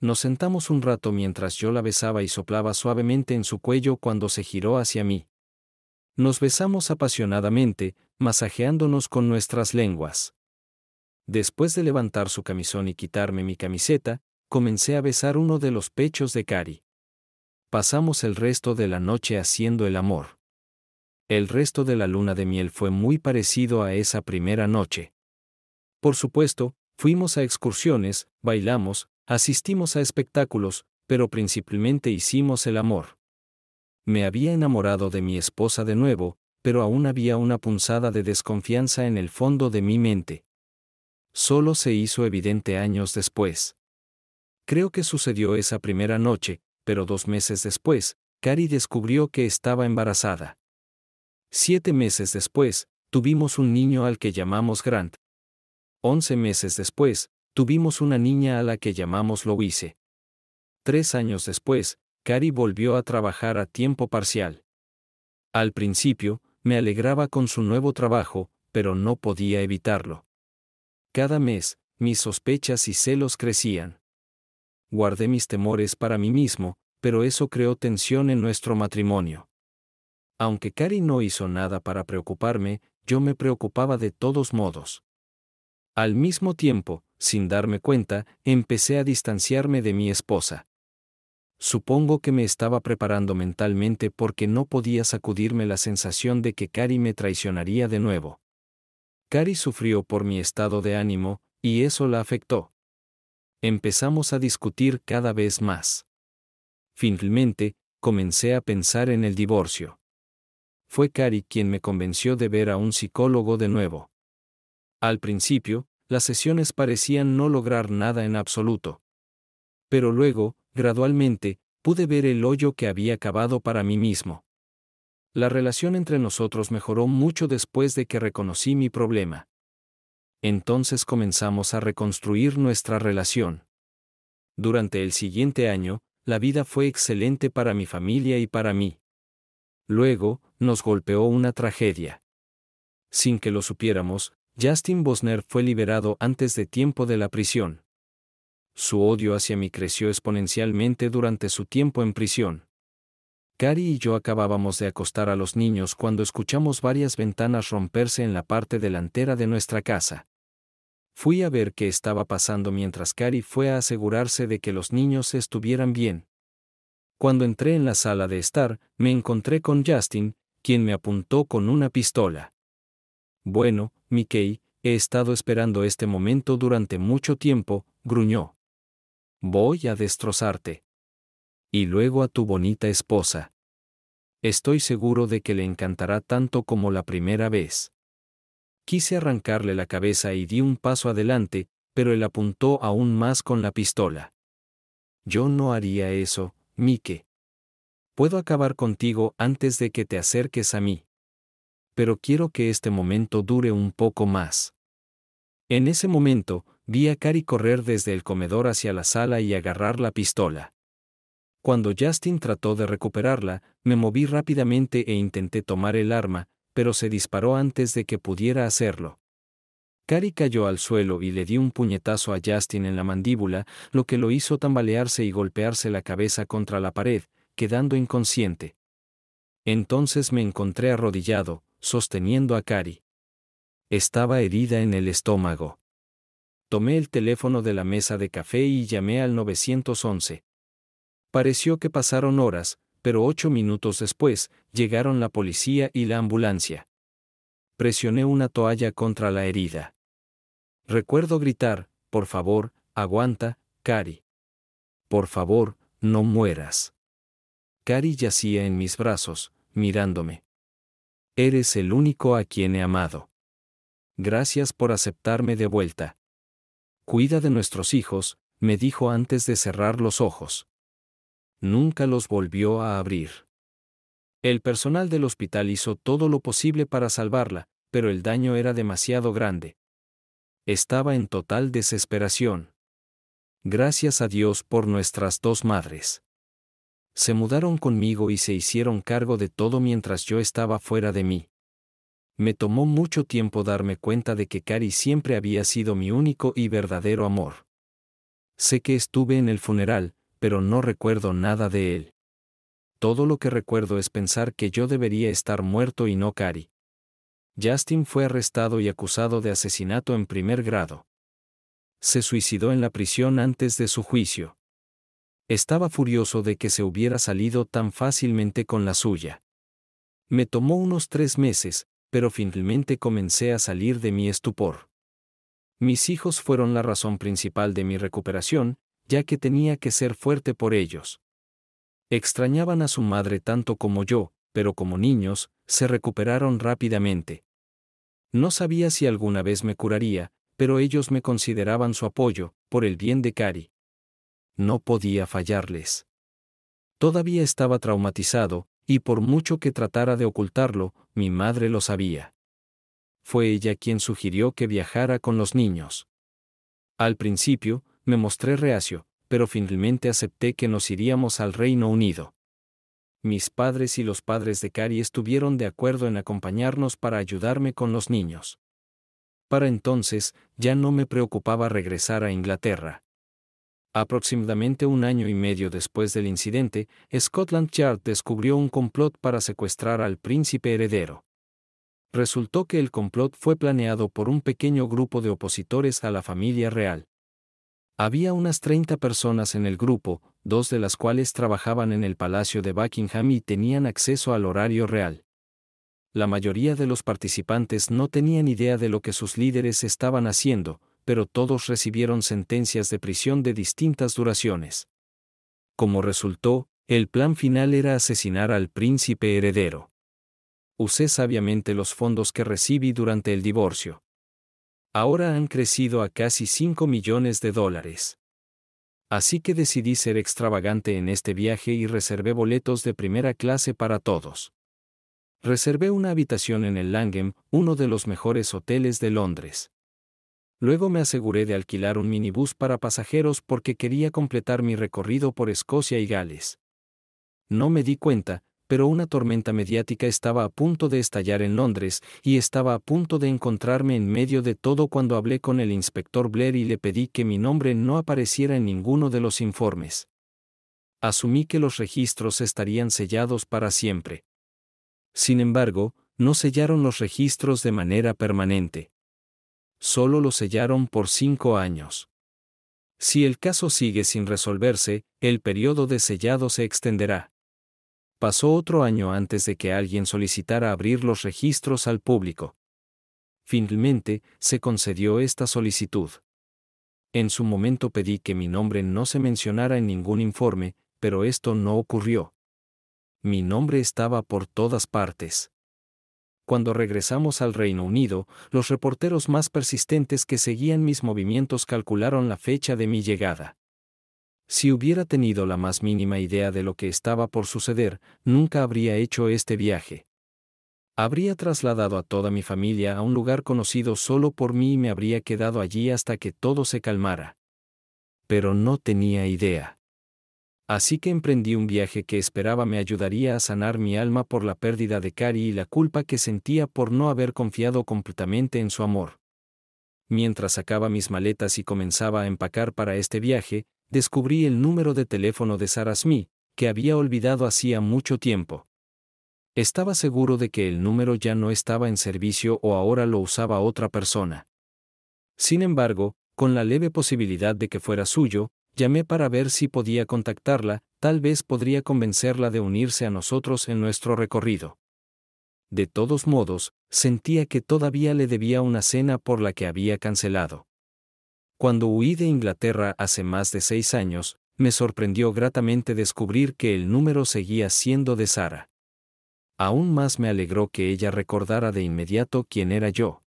Nos sentamos un rato mientras yo la besaba y soplaba suavemente en su cuello cuando se giró hacia mí. Nos besamos apasionadamente, masajeándonos con nuestras lenguas. Después de levantar su camisón y quitarme mi camiseta, comencé a besar uno de los pechos de Cari. Pasamos el resto de la noche haciendo el amor. El resto de la luna de miel fue muy parecido a esa primera noche. Por supuesto, fuimos a excursiones, bailamos, asistimos a espectáculos, pero principalmente hicimos el amor. Me había enamorado de mi esposa de nuevo, pero aún había una punzada de desconfianza en el fondo de mi mente. Solo se hizo evidente años después. Creo que sucedió esa primera noche, pero 2 meses después, Cari descubrió que estaba embarazada. 7 meses después, tuvimos un niño al que llamamos Grant. 11 meses después, tuvimos una niña a la que llamamos Louise. 3 años después, Cari volvió a trabajar a tiempo parcial. Al principio, me alegraba con su nuevo trabajo, pero no podía evitarlo. Cada mes, mis sospechas y celos crecían. Guardé mis temores para mí mismo, pero eso creó tensión en nuestro matrimonio. Aunque Cari no hizo nada para preocuparme, yo me preocupaba de todos modos. Al mismo tiempo, sin darme cuenta, empecé a distanciarme de mi esposa. Supongo que me estaba preparando mentalmente porque no podía sacudirme la sensación de que Cari me traicionaría de nuevo. Cari sufrió por mi estado de ánimo, y eso la afectó. Empezamos a discutir cada vez más. Finalmente, comencé a pensar en el divorcio. Fue Cari quien me convenció de ver a un psicólogo de nuevo. Al principio, las sesiones parecían no lograr nada en absoluto. Pero luego, gradualmente, pude ver el hoyo que había cavado para mí mismo. La relación entre nosotros mejoró mucho después de que reconocí mi problema. Entonces comenzamos a reconstruir nuestra relación. Durante el siguiente año, la vida fue excelente para mi familia y para mí. Luego, nos golpeó una tragedia. Sin que lo supiéramos, Justin Bosner fue liberado antes de tiempo de la prisión. Su odio hacia mí creció exponencialmente durante su tiempo en prisión. Cari y yo acabábamos de acostar a los niños cuando escuchamos varias ventanas romperse en la parte delantera de nuestra casa. Fui a ver qué estaba pasando mientras Cari fue a asegurarse de que los niños estuvieran bien. Cuando entré en la sala de estar, me encontré con Justin, quien me apuntó con una pistola. Bueno, Mickey, he estado esperando este momento durante mucho tiempo, gruñó. Voy a destrozarte. Y luego a tu bonita esposa. Estoy seguro de que le encantará tanto como la primera vez. Quise arrancarle la cabeza y di un paso adelante, pero él apuntó aún más con la pistola. Yo no haría eso, Mike. Puedo acabar contigo antes de que te acerques a mí. Pero quiero que este momento dure un poco más. En ese momento, vi a Cari correr desde el comedor hacia la sala y agarrar la pistola. Cuando Justin trató de recuperarla, me moví rápidamente e intenté tomar el arma, pero se disparó antes de que pudiera hacerlo. Cari cayó al suelo y le di un puñetazo a Justin en la mandíbula, lo que lo hizo tambalearse y golpearse la cabeza contra la pared, quedando inconsciente. Entonces me encontré arrodillado, sosteniendo a Cari. Estaba herida en el estómago. Tomé el teléfono de la mesa de café y llamé al 911. Pareció que pasaron horas, pero 8 minutos después, llegaron la policía y la ambulancia. Presioné una toalla contra la herida. Recuerdo gritar, por favor, aguanta, Cari. Por favor, no mueras. Cari yacía en mis brazos, mirándome. Eres el único a quien he amado. Gracias por aceptarme de vuelta. Cuida de nuestros hijos, me dijo antes de cerrar los ojos. Nunca los volvió a abrir. El personal del hospital hizo todo lo posible para salvarla, pero el daño era demasiado grande. Estaba en total desesperación. Gracias a Dios por nuestras dos madres. Se mudaron conmigo y se hicieron cargo de todo mientras yo estaba fuera de mí. Me tomó mucho tiempo darme cuenta de que Cari siempre había sido mi único y verdadero amor. Sé que estuve en el funeral, pero no recuerdo nada de él. Todo lo que recuerdo es pensar que yo debería estar muerto y no Cari. Justin fue arrestado y acusado de asesinato en primer grado. Se suicidó en la prisión antes de su juicio. Estaba furioso de que se hubiera salido tan fácilmente con la suya. Me tomó unos 3 meses, pero finalmente comencé a salir de mi estupor. Mis hijos fueron la razón principal de mi recuperación, ya que tenía que ser fuerte por ellos. Extrañaban a su madre tanto como yo, pero como niños, se recuperaron rápidamente. No sabía si alguna vez me curaría, pero ellos me consideraban su apoyo, por el bien de Cari. No podía fallarles. Todavía estaba traumatizado, y por mucho que tratara de ocultarlo, mi madre lo sabía. Fue ella quien sugirió que viajara con los niños. Al principio, me mostré reacio, pero finalmente acepté que nos iríamos al Reino Unido. Mis padres y los padres de Cari estuvieron de acuerdo en acompañarnos para ayudarme con los niños. Para entonces, ya no me preocupaba regresar a Inglaterra. Aproximadamente 1 año y medio después del incidente, Scotland Yard descubrió un complot para secuestrar al príncipe heredero. Resultó que el complot fue planeado por un pequeño grupo de opositores a la familia real. Había unas 30 personas en el grupo, 2 de las cuales trabajaban en el Palacio de Buckingham y tenían acceso al horario real. La mayoría de los participantes no tenían idea de lo que sus líderes estaban haciendo, pero todos recibieron sentencias de prisión de distintas duraciones. Como resultó, el plan final era asesinar al príncipe heredero. Usé sabiamente los fondos que recibí durante el divorcio. Ahora han crecido a casi $5 millones. Así que decidí ser extravagante en este viaje y reservé boletos de primera clase para todos. Reservé una habitación en el Langham, uno de los mejores hoteles de Londres. Luego me aseguré de alquilar un minibús para pasajeros porque quería completar mi recorrido por Escocia y Gales. No me di cuenta, pero una tormenta mediática estaba a punto de estallar en Londres, y estaba a punto de encontrarme en medio de todo cuando hablé con el inspector Blair y le pedí que mi nombre no apareciera en ninguno de los informes. Asumí que los registros estarían sellados para siempre. Sin embargo, no sellaron los registros de manera permanente. Solo los sellaron por 5 años. Si el caso sigue sin resolverse, el periodo de sellado se extenderá. Pasó otro año antes de que alguien solicitara abrir los registros al público. Finalmente, se concedió esta solicitud. En su momento pedí que mi nombre no se mencionara en ningún informe, pero esto no ocurrió. Mi nombre estaba por todas partes. Cuando regresamos al Reino Unido, los reporteros más persistentes que seguían mis movimientos calcularon la fecha de mi llegada. Si hubiera tenido la más mínima idea de lo que estaba por suceder, nunca habría hecho este viaje. Habría trasladado a toda mi familia a un lugar conocido solo por mí y me habría quedado allí hasta que todo se calmara. Pero no tenía idea. Así que emprendí un viaje que esperaba me ayudaría a sanar mi alma por la pérdida de Carrie y la culpa que sentía por no haber confiado completamente en su amor. Mientras sacaba mis maletas y comenzaba a empacar para este viaje, descubrí el número de teléfono de Sarah Smith, que había olvidado hacía mucho tiempo. Estaba seguro de que el número ya no estaba en servicio o ahora lo usaba otra persona. Sin embargo, con la leve posibilidad de que fuera suyo, llamé para ver si podía contactarla, tal vez podría convencerla de unirse a nosotros en nuestro recorrido. De todos modos, sentía que todavía le debía una cena por la que había cancelado. Cuando huí de Inglaterra hace más de 6 años, me sorprendió gratamente descubrir que el número seguía siendo de Sarah. Aún más me alegró que ella recordara de inmediato quién era yo.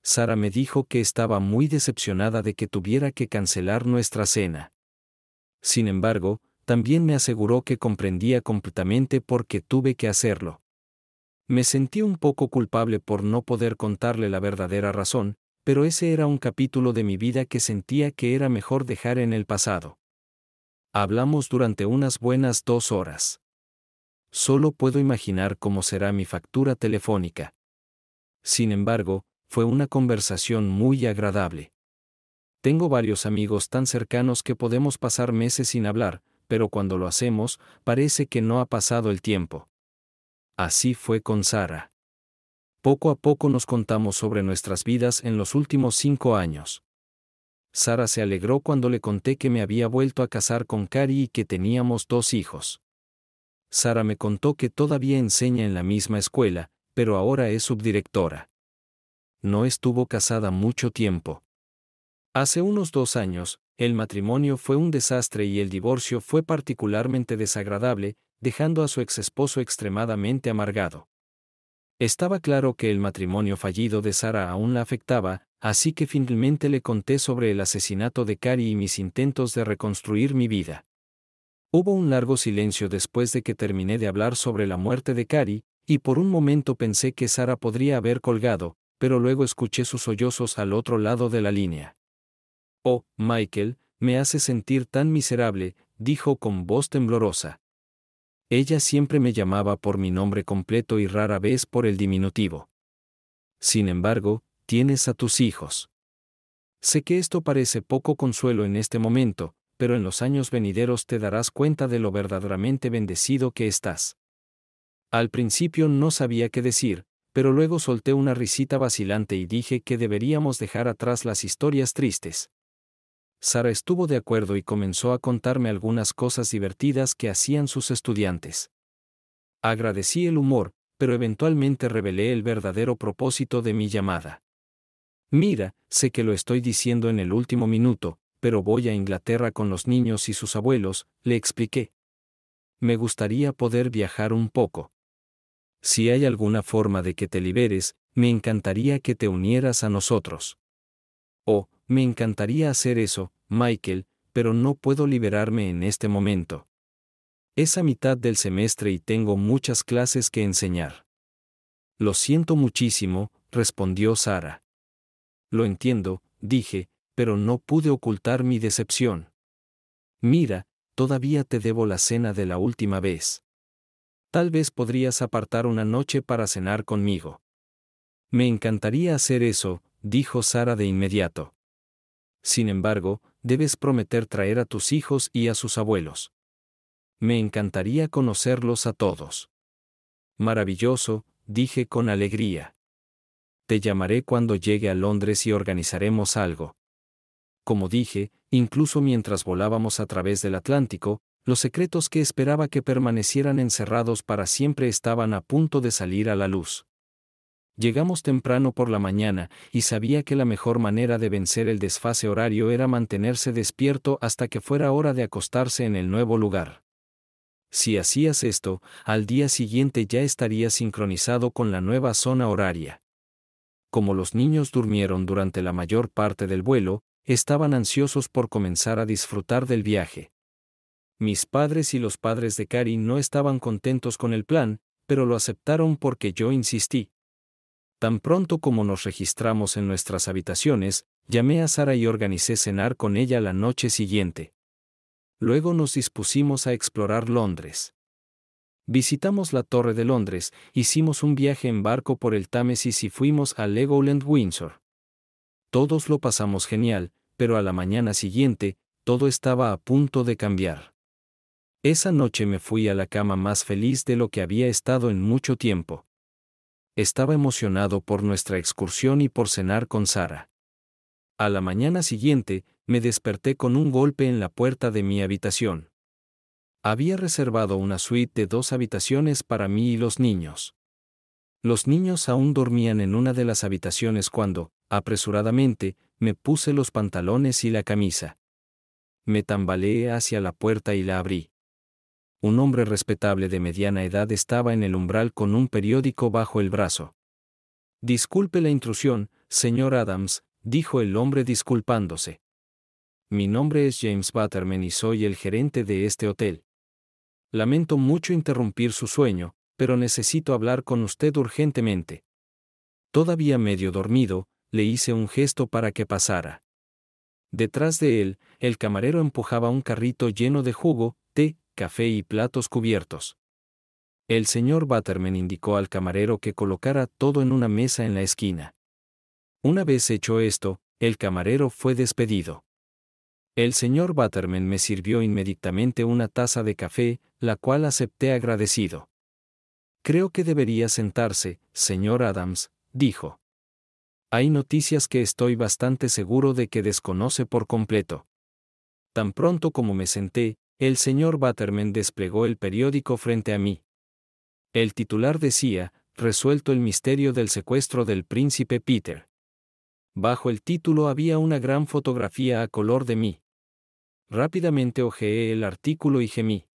Sarah me dijo que estaba muy decepcionada de que tuviera que cancelar nuestra cena. Sin embargo, también me aseguró que comprendía completamente por qué tuve que hacerlo. Me sentí un poco culpable por no poder contarle la verdadera razón, pero ese era un capítulo de mi vida que sentía que era mejor dejar en el pasado. Hablamos durante unas buenas 2 horas. Solo puedo imaginar cómo será mi factura telefónica. Sin embargo, fue una conversación muy agradable. Tengo varios amigos tan cercanos que podemos pasar meses sin hablar, pero cuando lo hacemos, parece que no ha pasado el tiempo. Así fue con Sarah. Poco a poco nos contamos sobre nuestras vidas en los últimos 5 años. Sarah se alegró cuando le conté que me había vuelto a casar con Carrie y que teníamos 2 hijos. Sarah me contó que todavía enseña en la misma escuela, pero ahora es subdirectora. No estuvo casada mucho tiempo. Hace unos 2 años, el matrimonio fue un desastre y el divorcio fue particularmente desagradable, dejando a su exesposo extremadamente amargado. Estaba claro que el matrimonio fallido de Sarah aún la afectaba, así que finalmente le conté sobre el asesinato de Carrie y mis intentos de reconstruir mi vida. Hubo un largo silencio después de que terminé de hablar sobre la muerte de Carrie, y por un momento pensé que Sarah podría haber colgado, pero luego escuché sus sollozos al otro lado de la línea. «Oh, Michael, me hace sentir tan miserable», dijo con voz temblorosa. Ella siempre me llamaba por mi nombre completo y rara vez por el diminutivo. Sin embargo, tienes a tus hijos. Sé que esto parece poco consuelo en este momento, pero en los años venideros te darás cuenta de lo verdaderamente bendecido que estás. Al principio no sabía qué decir, pero luego solté una risita vacilante y dije que deberíamos dejar atrás las historias tristes. Sarah estuvo de acuerdo y comenzó a contarme algunas cosas divertidas que hacían sus estudiantes. Agradecí el humor, pero eventualmente revelé el verdadero propósito de mi llamada. «Mira, sé que lo estoy diciendo en el último minuto, pero voy a Inglaterra con los niños y sus abuelos», le expliqué. «Me gustaría poder viajar un poco. Si hay alguna forma de que te liberes, me encantaría que te unieras a nosotros». Oh, me encantaría hacer eso, Michael, pero no puedo liberarme en este momento. Es a mitad del semestre y tengo muchas clases que enseñar. Lo siento muchísimo, respondió Sara. Lo entiendo, dije, pero no pude ocultar mi decepción. Mira, todavía te debo la cena de la última vez. Tal vez podrías apartar una noche para cenar conmigo. Me encantaría hacer eso, dijo Sara de inmediato. Sin embargo, debes prometer traer a tus hijos y a sus abuelos. Me encantaría conocerlos a todos. Maravilloso, dije con alegría. Te llamaré cuando llegue a Londres y organizaremos algo. Como dije, incluso mientras volábamos a través del Atlántico, los secretos que esperaba que permanecieran encerrados para siempre estaban a punto de salir a la luz. Llegamos temprano por la mañana, y sabía que la mejor manera de vencer el desfase horario era mantenerse despierto hasta que fuera hora de acostarse en el nuevo lugar. Si hacías esto, al día siguiente ya estarías sincronizado con la nueva zona horaria. Como los niños durmieron durante la mayor parte del vuelo, estaban ansiosos por comenzar a disfrutar del viaje. Mis padres y los padres de Cari no estaban contentos con el plan, pero lo aceptaron porque yo insistí. Tan pronto como nos registramos en nuestras habitaciones, llamé a Sara y organicé cenar con ella la noche siguiente. Luego nos dispusimos a explorar Londres. Visitamos la Torre de Londres, hicimos un viaje en barco por el Támesis y fuimos a Legoland Windsor. Todos lo pasamos genial, pero a la mañana siguiente, todo estaba a punto de cambiar. Esa noche me fui a la cama más feliz de lo que había estado en mucho tiempo. Estaba emocionado por nuestra excursión y por cenar con Sara. A la mañana siguiente, me desperté con un golpe en la puerta de mi habitación. Había reservado una suite de 2 habitaciones para mí y los niños. Los niños aún dormían en una de las habitaciones cuando, apresuradamente, me puse los pantalones y la camisa. Me tambaleé hacia la puerta y la abrí. Un hombre respetable de mediana edad estaba en el umbral con un periódico bajo el brazo. Disculpe la intrusión, señor Adams, dijo el hombre disculpándose. Mi nombre es James Butterman y soy el gerente de este hotel. Lamento mucho interrumpir su sueño, pero necesito hablar con usted urgentemente. Todavía medio dormido, le hice un gesto para que pasara. Detrás de él, el camarero empujaba un carrito lleno de jugo, té, café y platos cubiertos. El señor Butterman indicó al camarero que colocara todo en una mesa en la esquina. Una vez hecho esto, el camarero fue despedido. El señor Butterman me sirvió inmediatamente una taza de café, la cual acepté agradecido. Creo que debería sentarse, señor Adams, dijo. Hay noticias que estoy bastante seguro de que desconoce por completo. Tan pronto como me senté, el señor Butterman desplegó el periódico frente a mí. El titular decía, resuelto el misterio del secuestro del príncipe Peter. Bajo el título había una gran fotografía a color de mí. Rápidamente hojeé el artículo y gemí.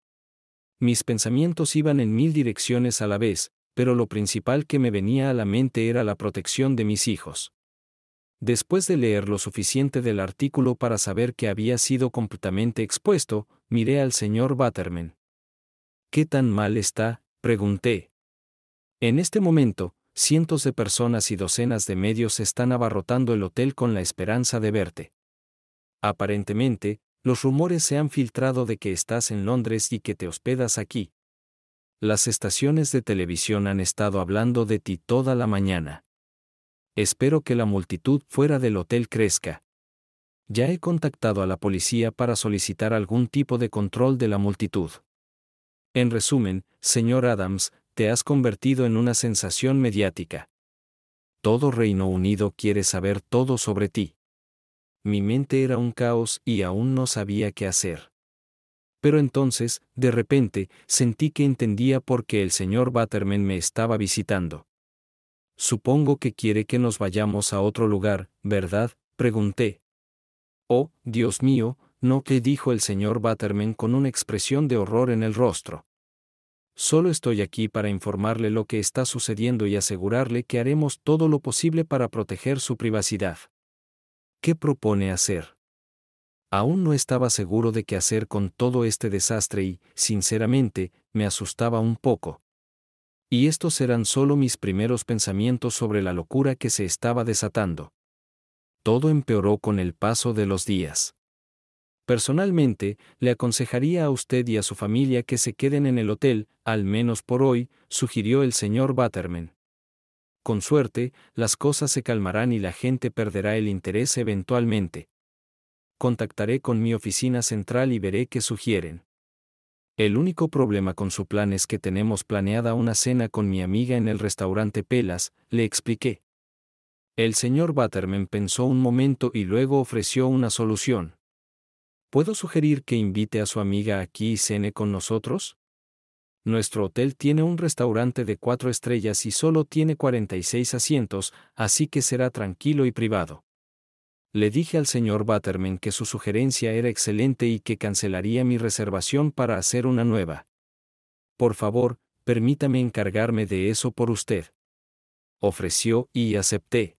Mis pensamientos iban en 1000 direcciones a la vez, pero lo principal que me venía a la mente era la protección de mis hijos. Después de leer lo suficiente del artículo para saber que había sido completamente expuesto, miré al señor Butterman. ¿Qué tan mal está?, pregunté. En este momento, cientos de personas y docenas de medios están abarrotando el hotel con la esperanza de verte. Aparentemente, los rumores se han filtrado de que estás en Londres y que te hospedas aquí. Las estaciones de televisión han estado hablando de ti toda la mañana. Espero que la multitud fuera del hotel crezca. Ya he contactado a la policía para solicitar algún tipo de control de la multitud. En resumen, señor Adams, te has convertido en una sensación mediática. Todo Reino Unido quiere saber todo sobre ti. Mi mente era un caos y aún no sabía qué hacer. Pero entonces, de repente, sentí que entendía por qué el señor Butterman me estaba visitando. Supongo que quiere que nos vayamos a otro lugar, ¿verdad?, pregunté. Oh, Dios mío, no, ¿qué dijo el señor Butterman con una expresión de horror en el rostro? Solo estoy aquí para informarle lo que está sucediendo y asegurarle que haremos todo lo posible para proteger su privacidad. ¿Qué propone hacer? Aún no estaba seguro de qué hacer con todo este desastre y, sinceramente, me asustaba un poco. Y estos eran solo mis primeros pensamientos sobre la locura que se estaba desatando. Todo empeoró con el paso de los días. Personalmente, le aconsejaría a usted y a su familia que se queden en el hotel, al menos por hoy, sugirió el señor Butterman. Con suerte, las cosas se calmarán y la gente perderá el interés eventualmente. Contactaré con mi oficina central y veré qué sugieren. El único problema con su plan es que tenemos planeada una cena con mi amiga en el restaurante Pelas, le expliqué. El señor Butterman pensó un momento y luego ofreció una solución. ¿Puedo sugerir que invite a su amiga aquí y cene con nosotros? Nuestro hotel tiene un restaurante de 4 estrellas y solo tiene 46 asientos, así que será tranquilo y privado. Le dije al señor Butterman que su sugerencia era excelente y que cancelaría mi reservación para hacer una nueva. Por favor, permítame encargarme de eso por usted. Ofreció y acepté.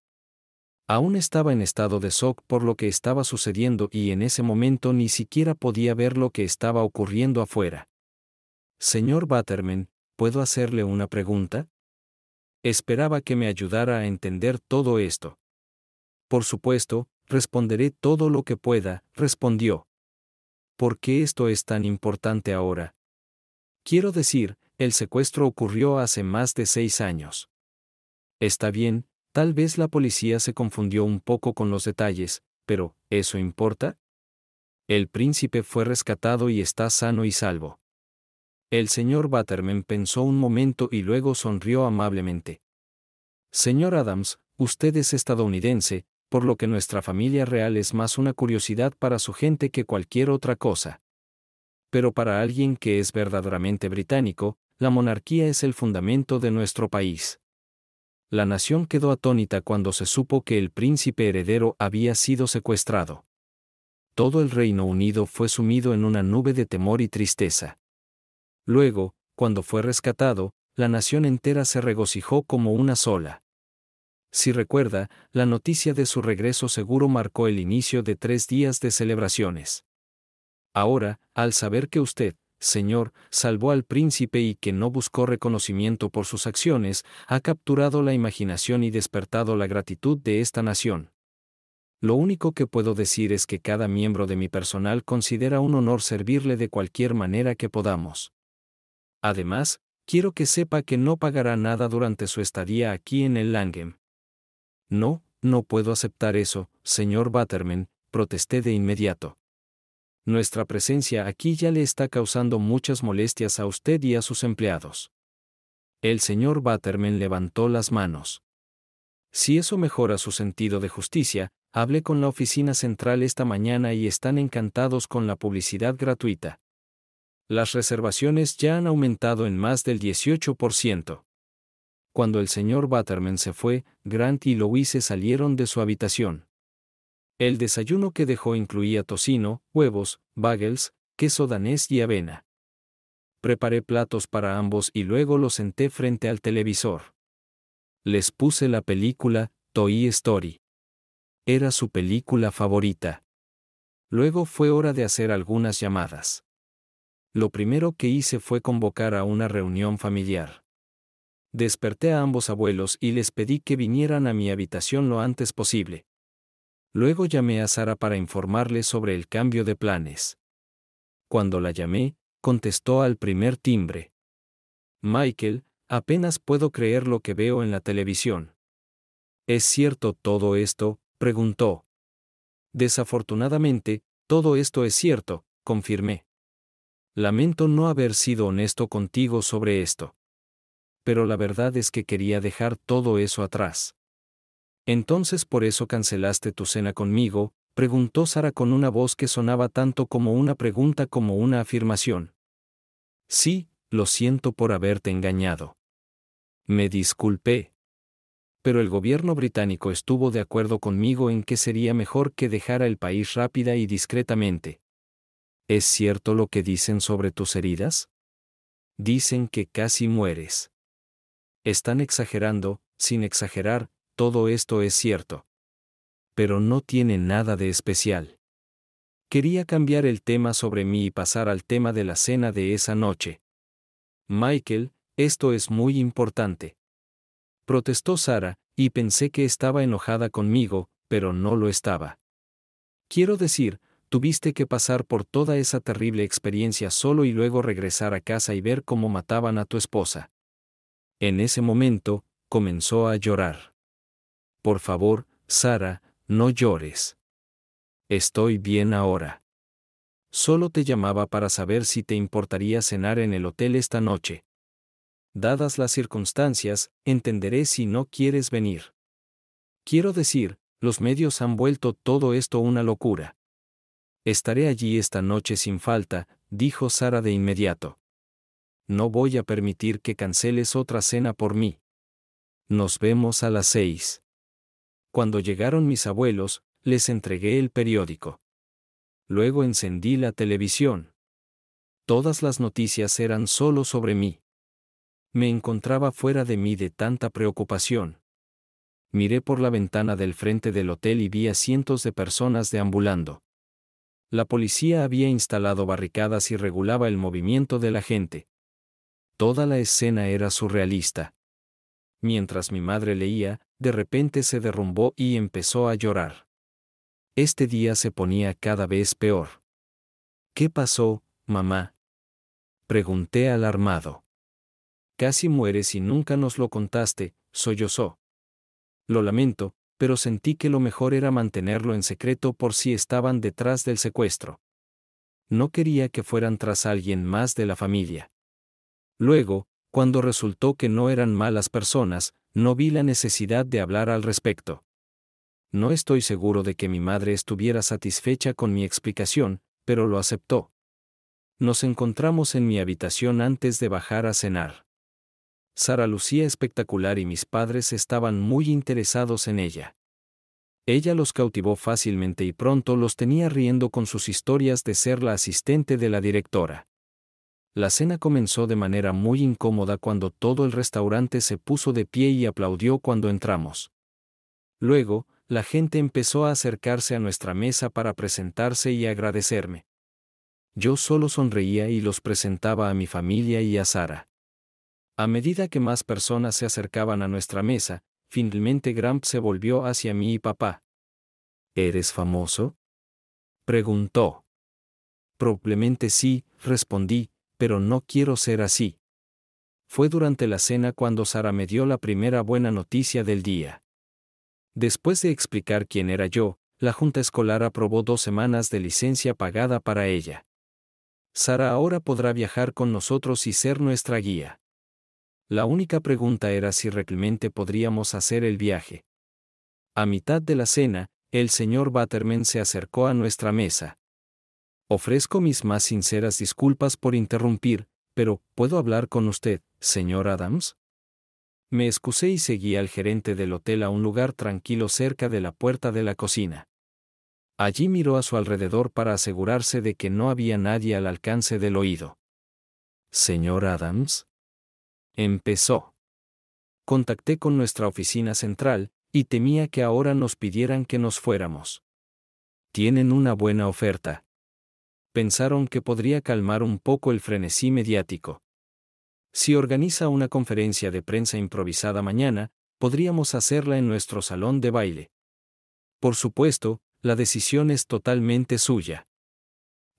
Aún estaba en estado de shock por lo que estaba sucediendo y en ese momento ni siquiera podía ver lo que estaba ocurriendo afuera. Señor Butterman, ¿puedo hacerle una pregunta? Esperaba que me ayudara a entender todo esto. Por supuesto, responderé todo lo que pueda, respondió. ¿Por qué esto es tan importante ahora? Quiero decir, el secuestro ocurrió hace más de 6 años. Está bien, tal vez la policía se confundió un poco con los detalles, pero, ¿eso importa? El príncipe fue rescatado y está sano y salvo. El señor Butterman pensó un momento y luego sonrió amablemente. Señor Adams, usted es estadounidense, por lo que nuestra familia real es más una curiosidad para su gente que cualquier otra cosa. Pero para alguien que es verdaderamente británico, la monarquía es el fundamento de nuestro país. La nación quedó atónita cuando se supo que el príncipe heredero había sido secuestrado. Todo el Reino Unido fue sumido en una nube de temor y tristeza. Luego, cuando fue rescatado, la nación entera se regocijó como una sola. Si recuerda, la noticia de su regreso seguro marcó el inicio de 3 días de celebraciones. Ahora, al saber que usted, señor, salvó al príncipe y que no buscó reconocimiento por sus acciones, ha capturado la imaginación y despertado la gratitud de esta nación. Lo único que puedo decir es que cada miembro de mi personal considera un honor servirle de cualquier manera que podamos. Además, quiero que sepa que no pagará nada durante su estadía aquí en el Langham. No, no puedo aceptar eso, señor Butterman, protesté de inmediato. Nuestra presencia aquí ya le está causando muchas molestias a usted y a sus empleados. El señor Butterman levantó las manos. Si eso mejora su sentido de justicia, hablé con la oficina central esta mañana y están encantados con la publicidad gratuita. Las reservaciones ya han aumentado en más del 18%. Cuando el señor Butterman se fue, Grant y Louise salieron de su habitación. El desayuno que dejó incluía tocino, huevos, bagels, queso danés y avena. Preparé platos para ambos y luego los senté frente al televisor. Les puse la película Toy Story. Era su película favorita. Luego fue hora de hacer algunas llamadas. Lo primero que hice fue convocar a una reunión familiar. Desperté a ambos abuelos y les pedí que vinieran a mi habitación lo antes posible. Luego llamé a Sara para informarle sobre el cambio de planes. Cuando la llamé, contestó al primer timbre. Michael, apenas puedo creer lo que veo en la televisión. ¿Es cierto todo esto?, preguntó. Desafortunadamente, todo esto es cierto, confirmé. Lamento no haber sido honesto contigo sobre esto. Pero la verdad es que quería dejar todo eso atrás. Entonces por eso cancelaste tu cena conmigo, preguntó Sara con una voz que sonaba tanto como una pregunta como una afirmación. Sí, lo siento por haberte engañado. Me disculpé. Pero el gobierno británico estuvo de acuerdo conmigo en que sería mejor que dejara el país rápida y discretamente. ¿Es cierto lo que dicen sobre tus heridas? Dicen que casi mueres. Están exagerando, sin exagerar, todo esto es cierto. pero no tiene nada de especial. Quería cambiar el tema sobre mí y pasar al tema de la cena de esa noche. Michael, esto es muy importante. Protestó Sara, y pensé que estaba enojada conmigo, pero no lo estaba. Quiero decir, tuviste que pasar por toda esa terrible experiencia solo y luego regresar a casa y ver cómo mataban a tu esposa. En ese momento, comenzó a llorar. Por favor, Sara, no llores. Estoy bien ahora. Solo te llamaba para saber si te importaría cenar en el hotel esta noche. Dadas las circunstancias, entenderé si no quieres venir. Quiero decir, los medios han vuelto todo esto una locura. Estaré allí esta noche sin falta, dijo Sara de inmediato. No voy a permitir que canceles otra cena por mí. Nos vemos a las 6. Cuando llegaron mis abuelos, les entregué el periódico. Luego encendí la televisión. Todas las noticias eran solo sobre mí. Me encontraba fuera de mí de tanta preocupación. Miré por la ventana del frente del hotel y vi a cientos de personas deambulando. La policía había instalado barricadas y regulaba el movimiento de la gente. Toda la escena era surrealista. Mientras mi madre leía, de repente se derrumbó y empezó a llorar. Este día se ponía cada vez peor. ¿Qué pasó, mamá? Pregunté alarmado. Casi mueres y nunca nos lo contaste, sollozó. Lo lamento, pero sentí que lo mejor era mantenerlo en secreto por si estaban detrás del secuestro. No quería que fueran tras alguien más de la familia. Luego, cuando resultó que no eran malas personas, no vi la necesidad de hablar al respecto. No estoy seguro de que mi madre estuviera satisfecha con mi explicación, pero lo aceptó. Nos encontramos en mi habitación antes de bajar a cenar. Sara lucía espectacular y mis padres estaban muy interesados en ella. Ella los cautivó fácilmente y pronto los tenía riendo con sus historias de ser la asistente de la directora. La cena comenzó de manera muy incómoda cuando todo el restaurante se puso de pie y aplaudió cuando entramos. Luego, la gente empezó a acercarse a nuestra mesa para presentarse y agradecerme. Yo solo sonreía y los presentaba a mi familia y a Sara. A medida que más personas se acercaban a nuestra mesa, finalmente Gramp se volvió hacia mí y papá. ¿Eres famoso?, preguntó. Probablemente sí, respondí, pero no quiero ser así. Fue durante la cena cuando Sara me dio la primera buena noticia del día. Después de explicar quién era yo, la junta escolar aprobó 2 semanas de licencia pagada para ella. Sara ahora podrá viajar con nosotros y ser nuestra guía. La única pregunta era si realmente podríamos hacer el viaje. A mitad de la cena, el señor Butterman se acercó a nuestra mesa. Ofrezco mis más sinceras disculpas por interrumpir, pero ¿puedo hablar con usted, señor Adams? Me excusé y seguí al gerente del hotel a un lugar tranquilo cerca de la puerta de la cocina. Allí miró a su alrededor para asegurarse de que no había nadie al alcance del oído. ¿Señor Adams?, empezó. Contacté con nuestra oficina central, y temía que ahora nos pidieran que nos fuéramos. Tienen una buena oferta. Pensaron que podría calmar un poco el frenesí mediático. Si organiza una conferencia de prensa improvisada mañana, podríamos hacerla en nuestro salón de baile. Por supuesto, la decisión es totalmente suya.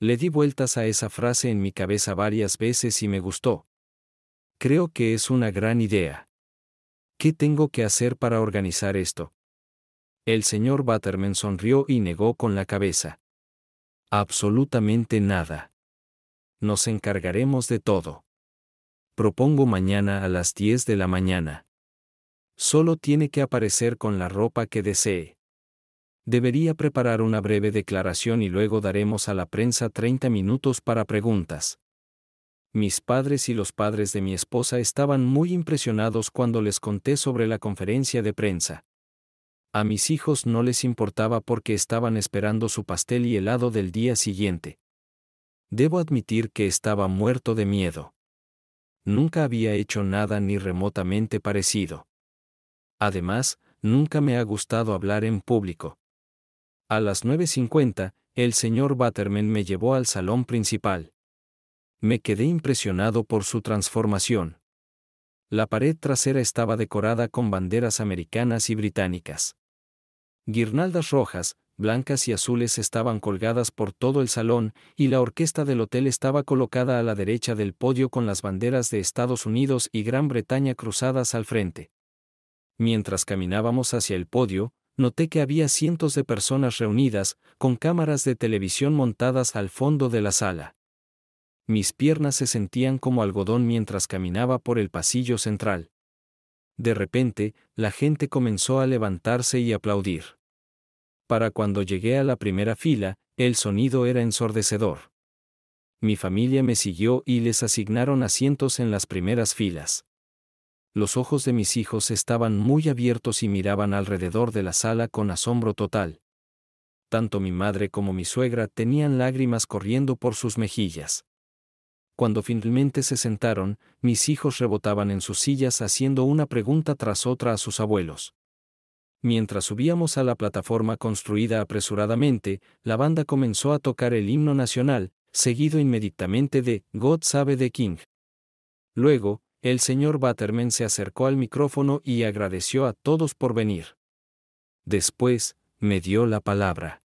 Le di vueltas a esa frase en mi cabeza varias veces y me gustó. Creo que es una gran idea. ¿Qué tengo que hacer para organizar esto? El señor Butterman sonrió y negó con la cabeza. Absolutamente nada. Nos encargaremos de todo. Propongo mañana a las 10 de la mañana. Solo tiene que aparecer con la ropa que desee. Debería preparar una breve declaración y luego daremos a la prensa 30 minutos para preguntas. Mis padres y los padres de mi esposa estaban muy impresionados cuando les conté sobre la conferencia de prensa. A mis hijos no les importaba porque estaban esperando su pastel y helado del día siguiente. Debo admitir que estaba muerto de miedo. Nunca había hecho nada ni remotamente parecido. Además, nunca me ha gustado hablar en público. A las 9:50, el señor Butterman me llevó al salón principal. Me quedé impresionado por su transformación. La pared trasera estaba decorada con banderas americanas y británicas. Guirnaldas rojas, blancas y azules estaban colgadas por todo el salón, y la orquesta del hotel estaba colocada a la derecha del podio con las banderas de Estados Unidos y Gran Bretaña cruzadas al frente. Mientras caminábamos hacia el podio, noté que había cientos de personas reunidas, con cámaras de televisión montadas al fondo de la sala. Mis piernas se sentían como algodón mientras caminaba por el pasillo central. De repente, la gente comenzó a levantarse y aplaudir. Para cuando llegué a la primera fila, el sonido era ensordecedor. Mi familia me siguió y les asignaron asientos en las primeras filas. Los ojos de mis hijos estaban muy abiertos y miraban alrededor de la sala con asombro total. Tanto mi madre como mi suegra tenían lágrimas corriendo por sus mejillas. Cuando finalmente se sentaron, mis hijos rebotaban en sus sillas haciendo una pregunta tras otra a sus abuelos. Mientras subíamos a la plataforma construida apresuradamente, la banda comenzó a tocar el himno nacional, seguido inmediatamente de God Save the King. Luego, el señor Butterman se acercó al micrófono y agradeció a todos por venir. Después, me dio la palabra.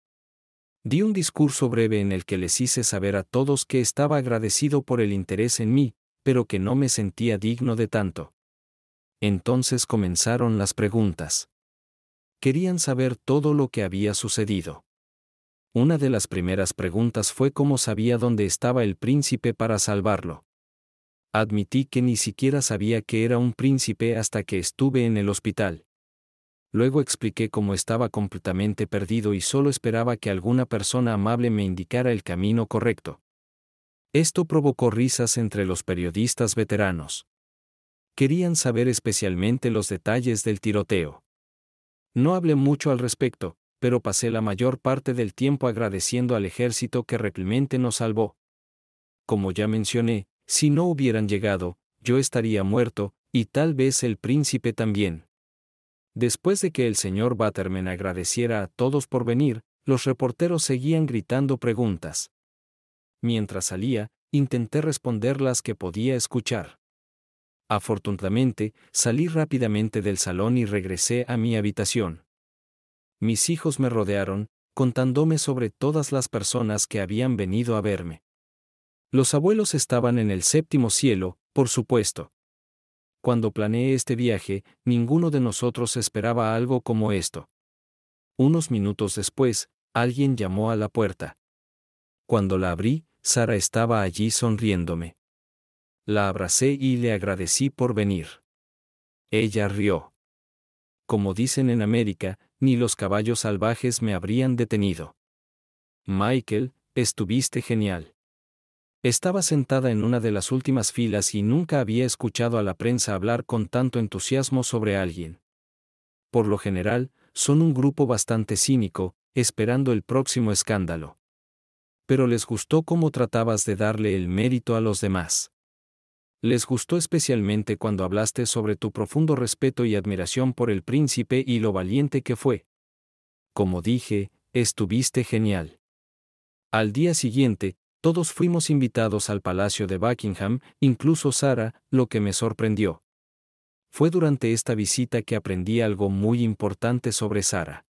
Di un discurso breve en el que les hice saber a todos que estaba agradecido por el interés en mí, pero que no me sentía digno de tanto. Entonces comenzaron las preguntas. Querían saber todo lo que había sucedido. Una de las primeras preguntas fue cómo sabía dónde estaba el príncipe para salvarlo. Admití que ni siquiera sabía que era un príncipe hasta que estuve en el hospital. Luego expliqué cómo estaba completamente perdido y solo esperaba que alguna persona amable me indicara el camino correcto. Esto provocó risas entre los periodistas veteranos. Querían saber especialmente los detalles del tiroteo. No hablé mucho al respecto, pero pasé la mayor parte del tiempo agradeciendo al ejército que realmente nos salvó. Como ya mencioné, si no hubieran llegado, yo estaría muerto, y tal vez el príncipe también. Después de que el señor Butterman agradeciera a todos por venir, los reporteros seguían gritando preguntas. Mientras salía, intenté responder las que podía escuchar. Afortunadamente, salí rápidamente del salón y regresé a mi habitación. Mis hijos me rodearon, contándome sobre todas las personas que habían venido a verme. Los abuelos estaban en el séptimo cielo, por supuesto. Cuando planeé este viaje, ninguno de nosotros esperaba algo como esto. Unos minutos después, alguien llamó a la puerta. Cuando la abrí, Sara estaba allí sonriéndome. La abracé y le agradecí por venir. Ella rió. Como dicen en América, ni los caballos salvajes me habrían detenido. Michael, estuviste genial. Estaba sentada en una de las últimas filas y nunca había escuchado a la prensa hablar con tanto entusiasmo sobre alguien. Por lo general, son un grupo bastante cínico, esperando el próximo escándalo. Pero les gustó cómo tratabas de darle el mérito a los demás. Les gustó especialmente cuando hablaste sobre tu profundo respeto y admiración por el príncipe y lo valiente que fue. Como dije, estuviste genial. Al día siguiente, todos fuimos invitados al Palacio de Buckingham, incluso Sara, lo que me sorprendió. Fue durante esta visita que aprendí algo muy importante sobre Sara.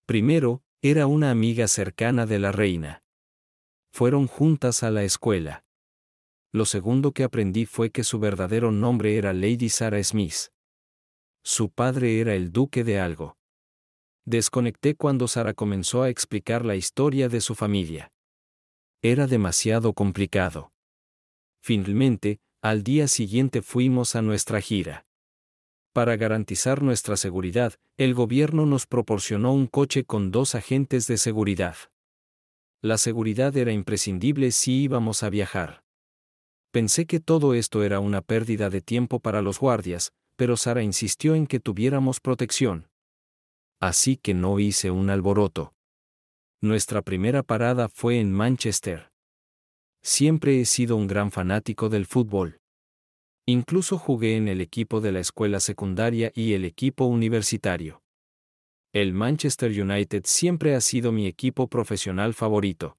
Primero, era una amiga cercana de la reina. Fueron juntas a la escuela. Lo segundo que aprendí fue que su verdadero nombre era Lady Sarah Smith. Su padre era el duque de algo. Desconecté cuando Sara comenzó a explicar la historia de su familia. Era demasiado complicado. Finalmente, al día siguiente fuimos a nuestra gira. Para garantizar nuestra seguridad, el gobierno nos proporcionó un coche con 2 agentes de seguridad. La seguridad era imprescindible si íbamos a viajar. Pensé que todo esto era una pérdida de tiempo para los guardias, pero Sara insistió en que tuviéramos protección. Así que no hice un alboroto. Nuestra primera parada fue en Manchester. Siempre he sido un gran fanático del fútbol. Incluso jugué en el equipo de la escuela secundaria y el equipo universitario. El Manchester United siempre ha sido mi equipo profesional favorito.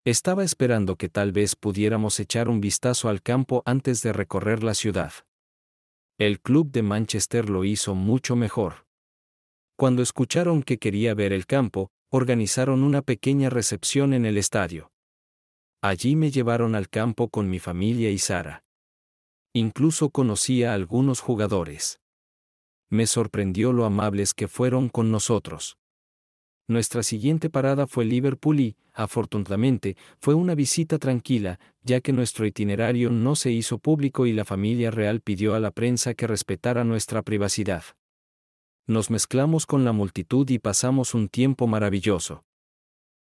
Estaba esperando que tal vez pudiéramos echar un vistazo al campo antes de recorrer la ciudad. El club de Manchester lo hizo mucho mejor. Cuando escucharon que quería ver el campo, organizaron una pequeña recepción en el estadio. Allí me llevaron al campo con mi familia y Sara. Incluso conocí a algunos jugadores. Me sorprendió lo amables que fueron con nosotros. Nuestra siguiente parada fue Liverpool y, afortunadamente, fue una visita tranquila, ya que nuestro itinerario no se hizo público y la familia real pidió a la prensa que respetara nuestra privacidad. Nos mezclamos con la multitud y pasamos un tiempo maravilloso.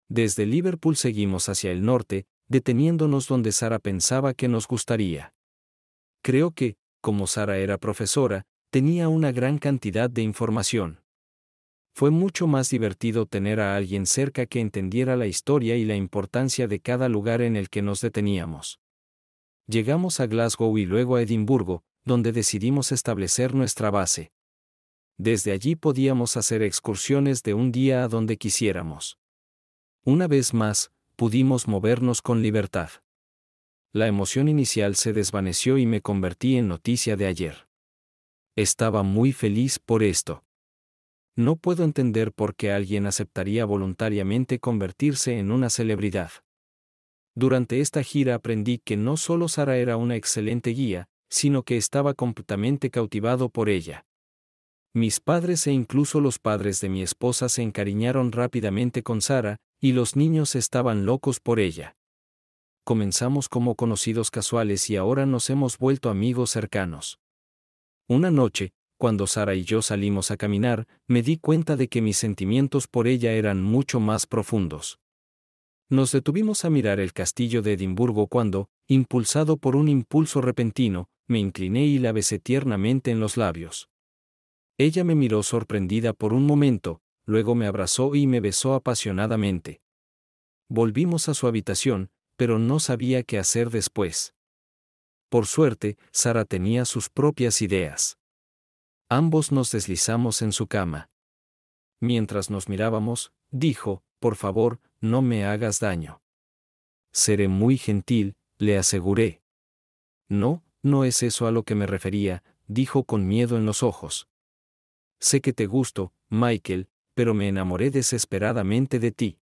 Desde Liverpool seguimos hacia el norte, deteniéndonos donde Sara pensaba que nos gustaría. Creo que, como Sara era profesora, tenía una gran cantidad de información. Fue mucho más divertido tener a alguien cerca que entendiera la historia y la importancia de cada lugar en el que nos deteníamos. Llegamos a Glasgow y luego a Edimburgo, donde decidimos establecer nuestra base. Desde allí podíamos hacer excursiones de un día a donde quisiéramos. Una vez más, pudimos movernos con libertad. La emoción inicial se desvaneció y me convertí en noticia de ayer. Estaba muy feliz por esto. No puedo entender por qué alguien aceptaría voluntariamente convertirse en una celebridad. Durante esta gira aprendí que no solo Sara era una excelente guía, sino que estaba completamente cautivado por ella. Mis padres e incluso los padres de mi esposa se encariñaron rápidamente con Sara, y los niños estaban locos por ella. Comenzamos como conocidos casuales y ahora nos hemos vuelto amigos cercanos. Una noche, cuando Sara y yo salimos a caminar, me di cuenta de que mis sentimientos por ella eran mucho más profundos. Nos detuvimos a mirar el castillo de Edimburgo cuando, impulsado por un impulso repentino, me incliné y la besé tiernamente en los labios. Ella me miró sorprendida por un momento, luego me abrazó y me besó apasionadamente. Volvimos a su habitación, pero no sabía qué hacer después. Por suerte, Sara tenía sus propias ideas. Ambos nos deslizamos en su cama. Mientras nos mirábamos, dijo, «Por favor, no me hagas daño». «Seré muy gentil», le aseguré. «No, no es eso a lo que me refería», dijo con miedo en los ojos. «Sé que te gusto, Michael, pero me enamoré desesperadamente de ti.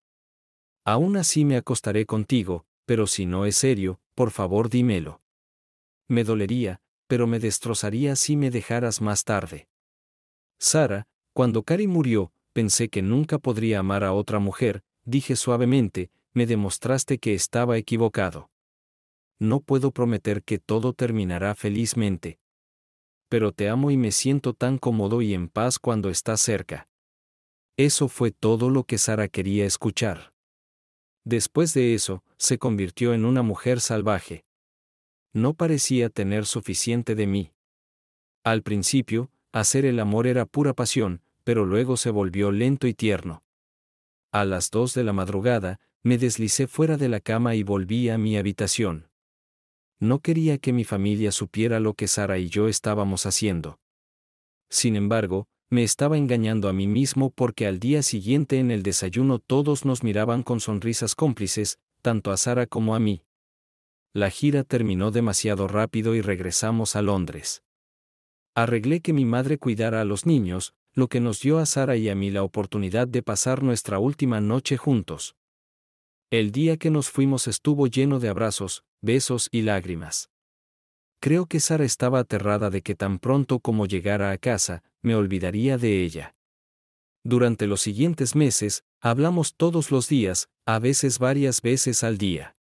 Aún así me acostaré contigo, pero si no es serio, por favor dímelo. Me dolería, pero me destrozaría si me dejaras más tarde». Sara, cuando Carrie murió, pensé que nunca podría amar a otra mujer, dije suavemente, me demostraste que estaba equivocado. No puedo prometer que todo terminará felizmente. Pero te amo y me siento tan cómodo y en paz cuando estás cerca. Eso fue todo lo que Sara quería escuchar. Después de eso, se convirtió en una mujer salvaje. No parecía tener suficiente de mí. Al principio, hacer el amor era pura pasión, pero luego se volvió lento y tierno. A las 2 de la madrugada, me deslicé fuera de la cama y volví a mi habitación. No quería que mi familia supiera lo que Sara y yo estábamos haciendo. Sin embargo, me estaba engañando a mí mismo porque al día siguiente en el desayuno todos nos miraban con sonrisas cómplices, tanto a Sara como a mí. La gira terminó demasiado rápido y regresamos a Londres. Arreglé que mi madre cuidara a los niños, lo que nos dio a Sara y a mí la oportunidad de pasar nuestra última noche juntos. El día que nos fuimos estuvo lleno de abrazos, besos y lágrimas. Creo que Sara estaba aterrada de que tan pronto como llegara a casa, me olvidaría de ella. Durante los siguientes meses, hablamos todos los días, a veces varias veces al día.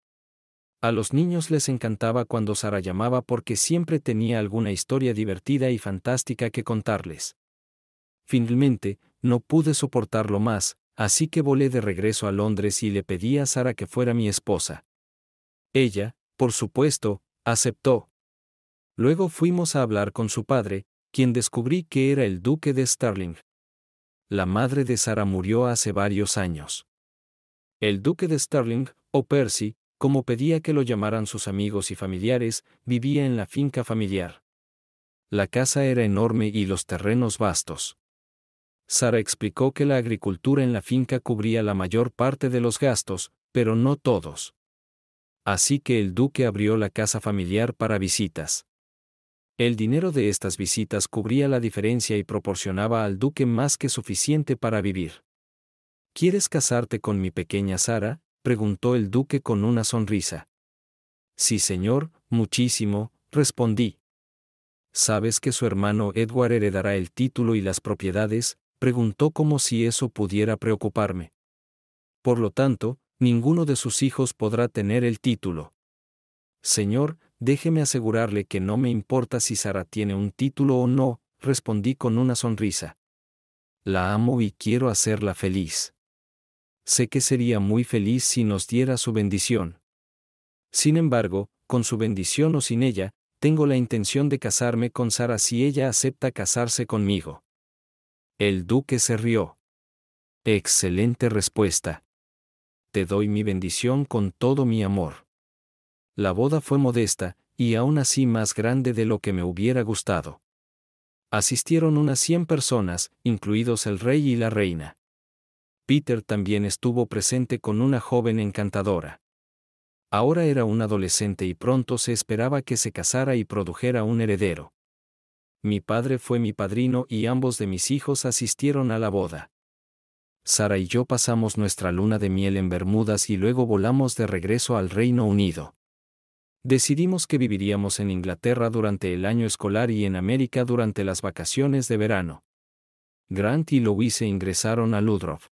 A los niños les encantaba cuando Sara llamaba porque siempre tenía alguna historia divertida y fantástica que contarles. Finalmente, no pude soportarlo más, así que volé de regreso a Londres y le pedí a Sara que fuera mi esposa. Ella, por supuesto, aceptó. Luego fuimos a hablar con su padre, quien descubrí que era el duque de Stirling. La madre de Sara murió hace varios años. El duque de Stirling, o Percy, como pedía que lo llamaran sus amigos y familiares, vivía en la finca familiar. La casa era enorme y los terrenos vastos. Sara explicó que la agricultura en la finca cubría la mayor parte de los gastos, pero no todos. Así que el duque abrió la casa familiar para visitas. El dinero de estas visitas cubría la diferencia y proporcionaba al duque más que suficiente para vivir. ¿Quieres casarte con mi pequeña Sara?, preguntó el duque con una sonrisa. Sí, señor, muchísimo, respondí. ¿Sabes que su hermano Edward heredará el título y las propiedades?, preguntó como si eso pudiera preocuparme. Por lo tanto, ninguno de sus hijos podrá tener el título. Señor, déjeme asegurarle que no me importa si Sara tiene un título o no, respondí con una sonrisa. La amo y quiero hacerla feliz. Sé que sería muy feliz si nos diera su bendición. Sin embargo, con su bendición o sin ella, tengo la intención de casarme con Sara si ella acepta casarse conmigo. El duque se rió. Excelente respuesta. Te doy mi bendición con todo mi amor. La boda fue modesta, y aún así más grande de lo que me hubiera gustado. Asistieron unas 100 personas, incluidos el rey y la reina. Peter también estuvo presente con una joven encantadora. Ahora era un adolescente y pronto se esperaba que se casara y produjera un heredero. Mi padre fue mi padrino y ambos de mis hijos asistieron a la boda. Sara y yo pasamos nuestra luna de miel en Bermudas y luego volamos de regreso al Reino Unido. Decidimos que viviríamos en Inglaterra durante el año escolar y en América durante las vacaciones de verano. Grant y Louise ingresaron a Ludgrove.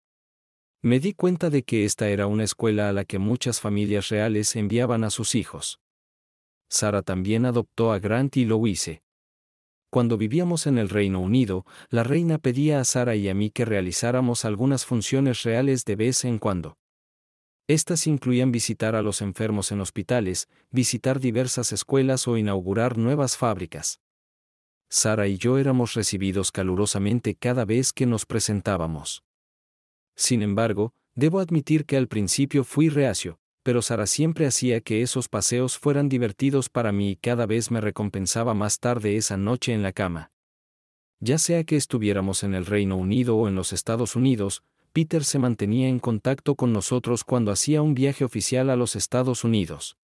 Me di cuenta de que esta era una escuela a la que muchas familias reales enviaban a sus hijos. Sara también adoptó a Grant y Louise. Cuando vivíamos en el Reino Unido, la reina pedía a Sara y a mí que realizáramos algunas funciones reales de vez en cuando. Estas incluían visitar a los enfermos en hospitales, visitar diversas escuelas o inaugurar nuevas fábricas. Sara y yo éramos recibidos calurosamente cada vez que nos presentábamos. Sin embargo, debo admitir que al principio fui reacio, pero Sara siempre hacía que esos paseos fueran divertidos para mí y cada vez me recompensaba más tarde esa noche en la cama. Ya sea que estuviéramos en el Reino Unido o en los Estados Unidos, Peter se mantenía en contacto con nosotros cuando hacía un viaje oficial a los Estados Unidos.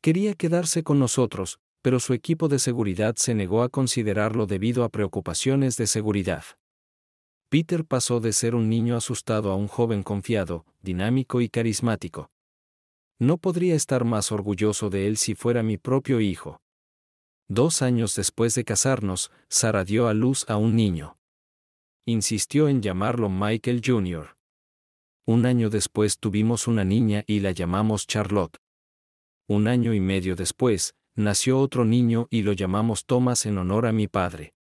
Quería quedarse con nosotros, pero su equipo de seguridad se negó a considerarlo debido a preocupaciones de seguridad. Peter pasó de ser un niño asustado a un joven confiado, dinámico y carismático. No podría estar más orgulloso de él si fuera mi propio hijo. 2 años después de casarnos, Sara dio a luz a un niño. Insistió en llamarlo Michael Jr. 1 año después tuvimos una niña y la llamamos Charlotte. 1 año y medio después, nació otro niño y lo llamamos Thomas en honor a mi padre.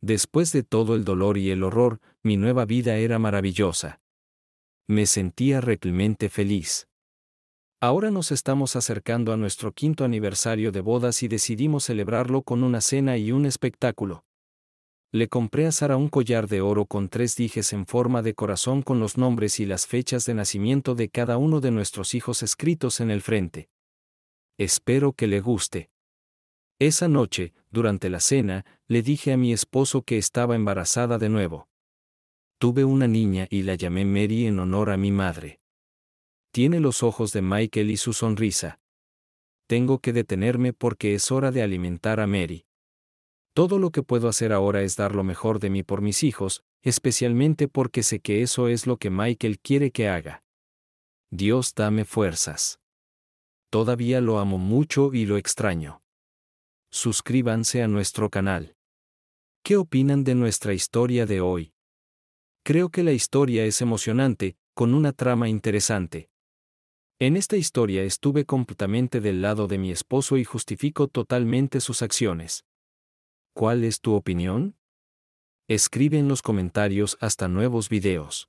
Después de todo el dolor y el horror, mi nueva vida era maravillosa. Me sentía realmente feliz. Ahora nos estamos acercando a nuestro 5º aniversario de bodas y decidimos celebrarlo con una cena y un espectáculo. Le compré a Sara un collar de oro con 3 dijes en forma de corazón con los nombres y las fechas de nacimiento de cada uno de nuestros hijos escritos en el frente. Espero que le guste. Esa noche, durante la cena, le dije a mi esposo que estaba embarazada de nuevo. Tuve una niña y la llamé Mary en honor a mi madre. Tiene los ojos de Michael y su sonrisa. Tengo que detenerme porque es hora de alimentar a Mary. Todo lo que puedo hacer ahora es dar lo mejor de mí por mis hijos, especialmente porque sé que eso es lo que Michael quiere que haga. Dios dame fuerzas. Todavía lo amo mucho y lo extraño. Suscríbanse a nuestro canal. ¿Qué opinan de nuestra historia de hoy? Creo que la historia es emocionante, con una trama interesante. En esta historia estuve completamente del lado de mi esposo y justifico totalmente sus acciones. ¿Cuál es tu opinión? Escribe en los comentarios. Hasta nuevos videos.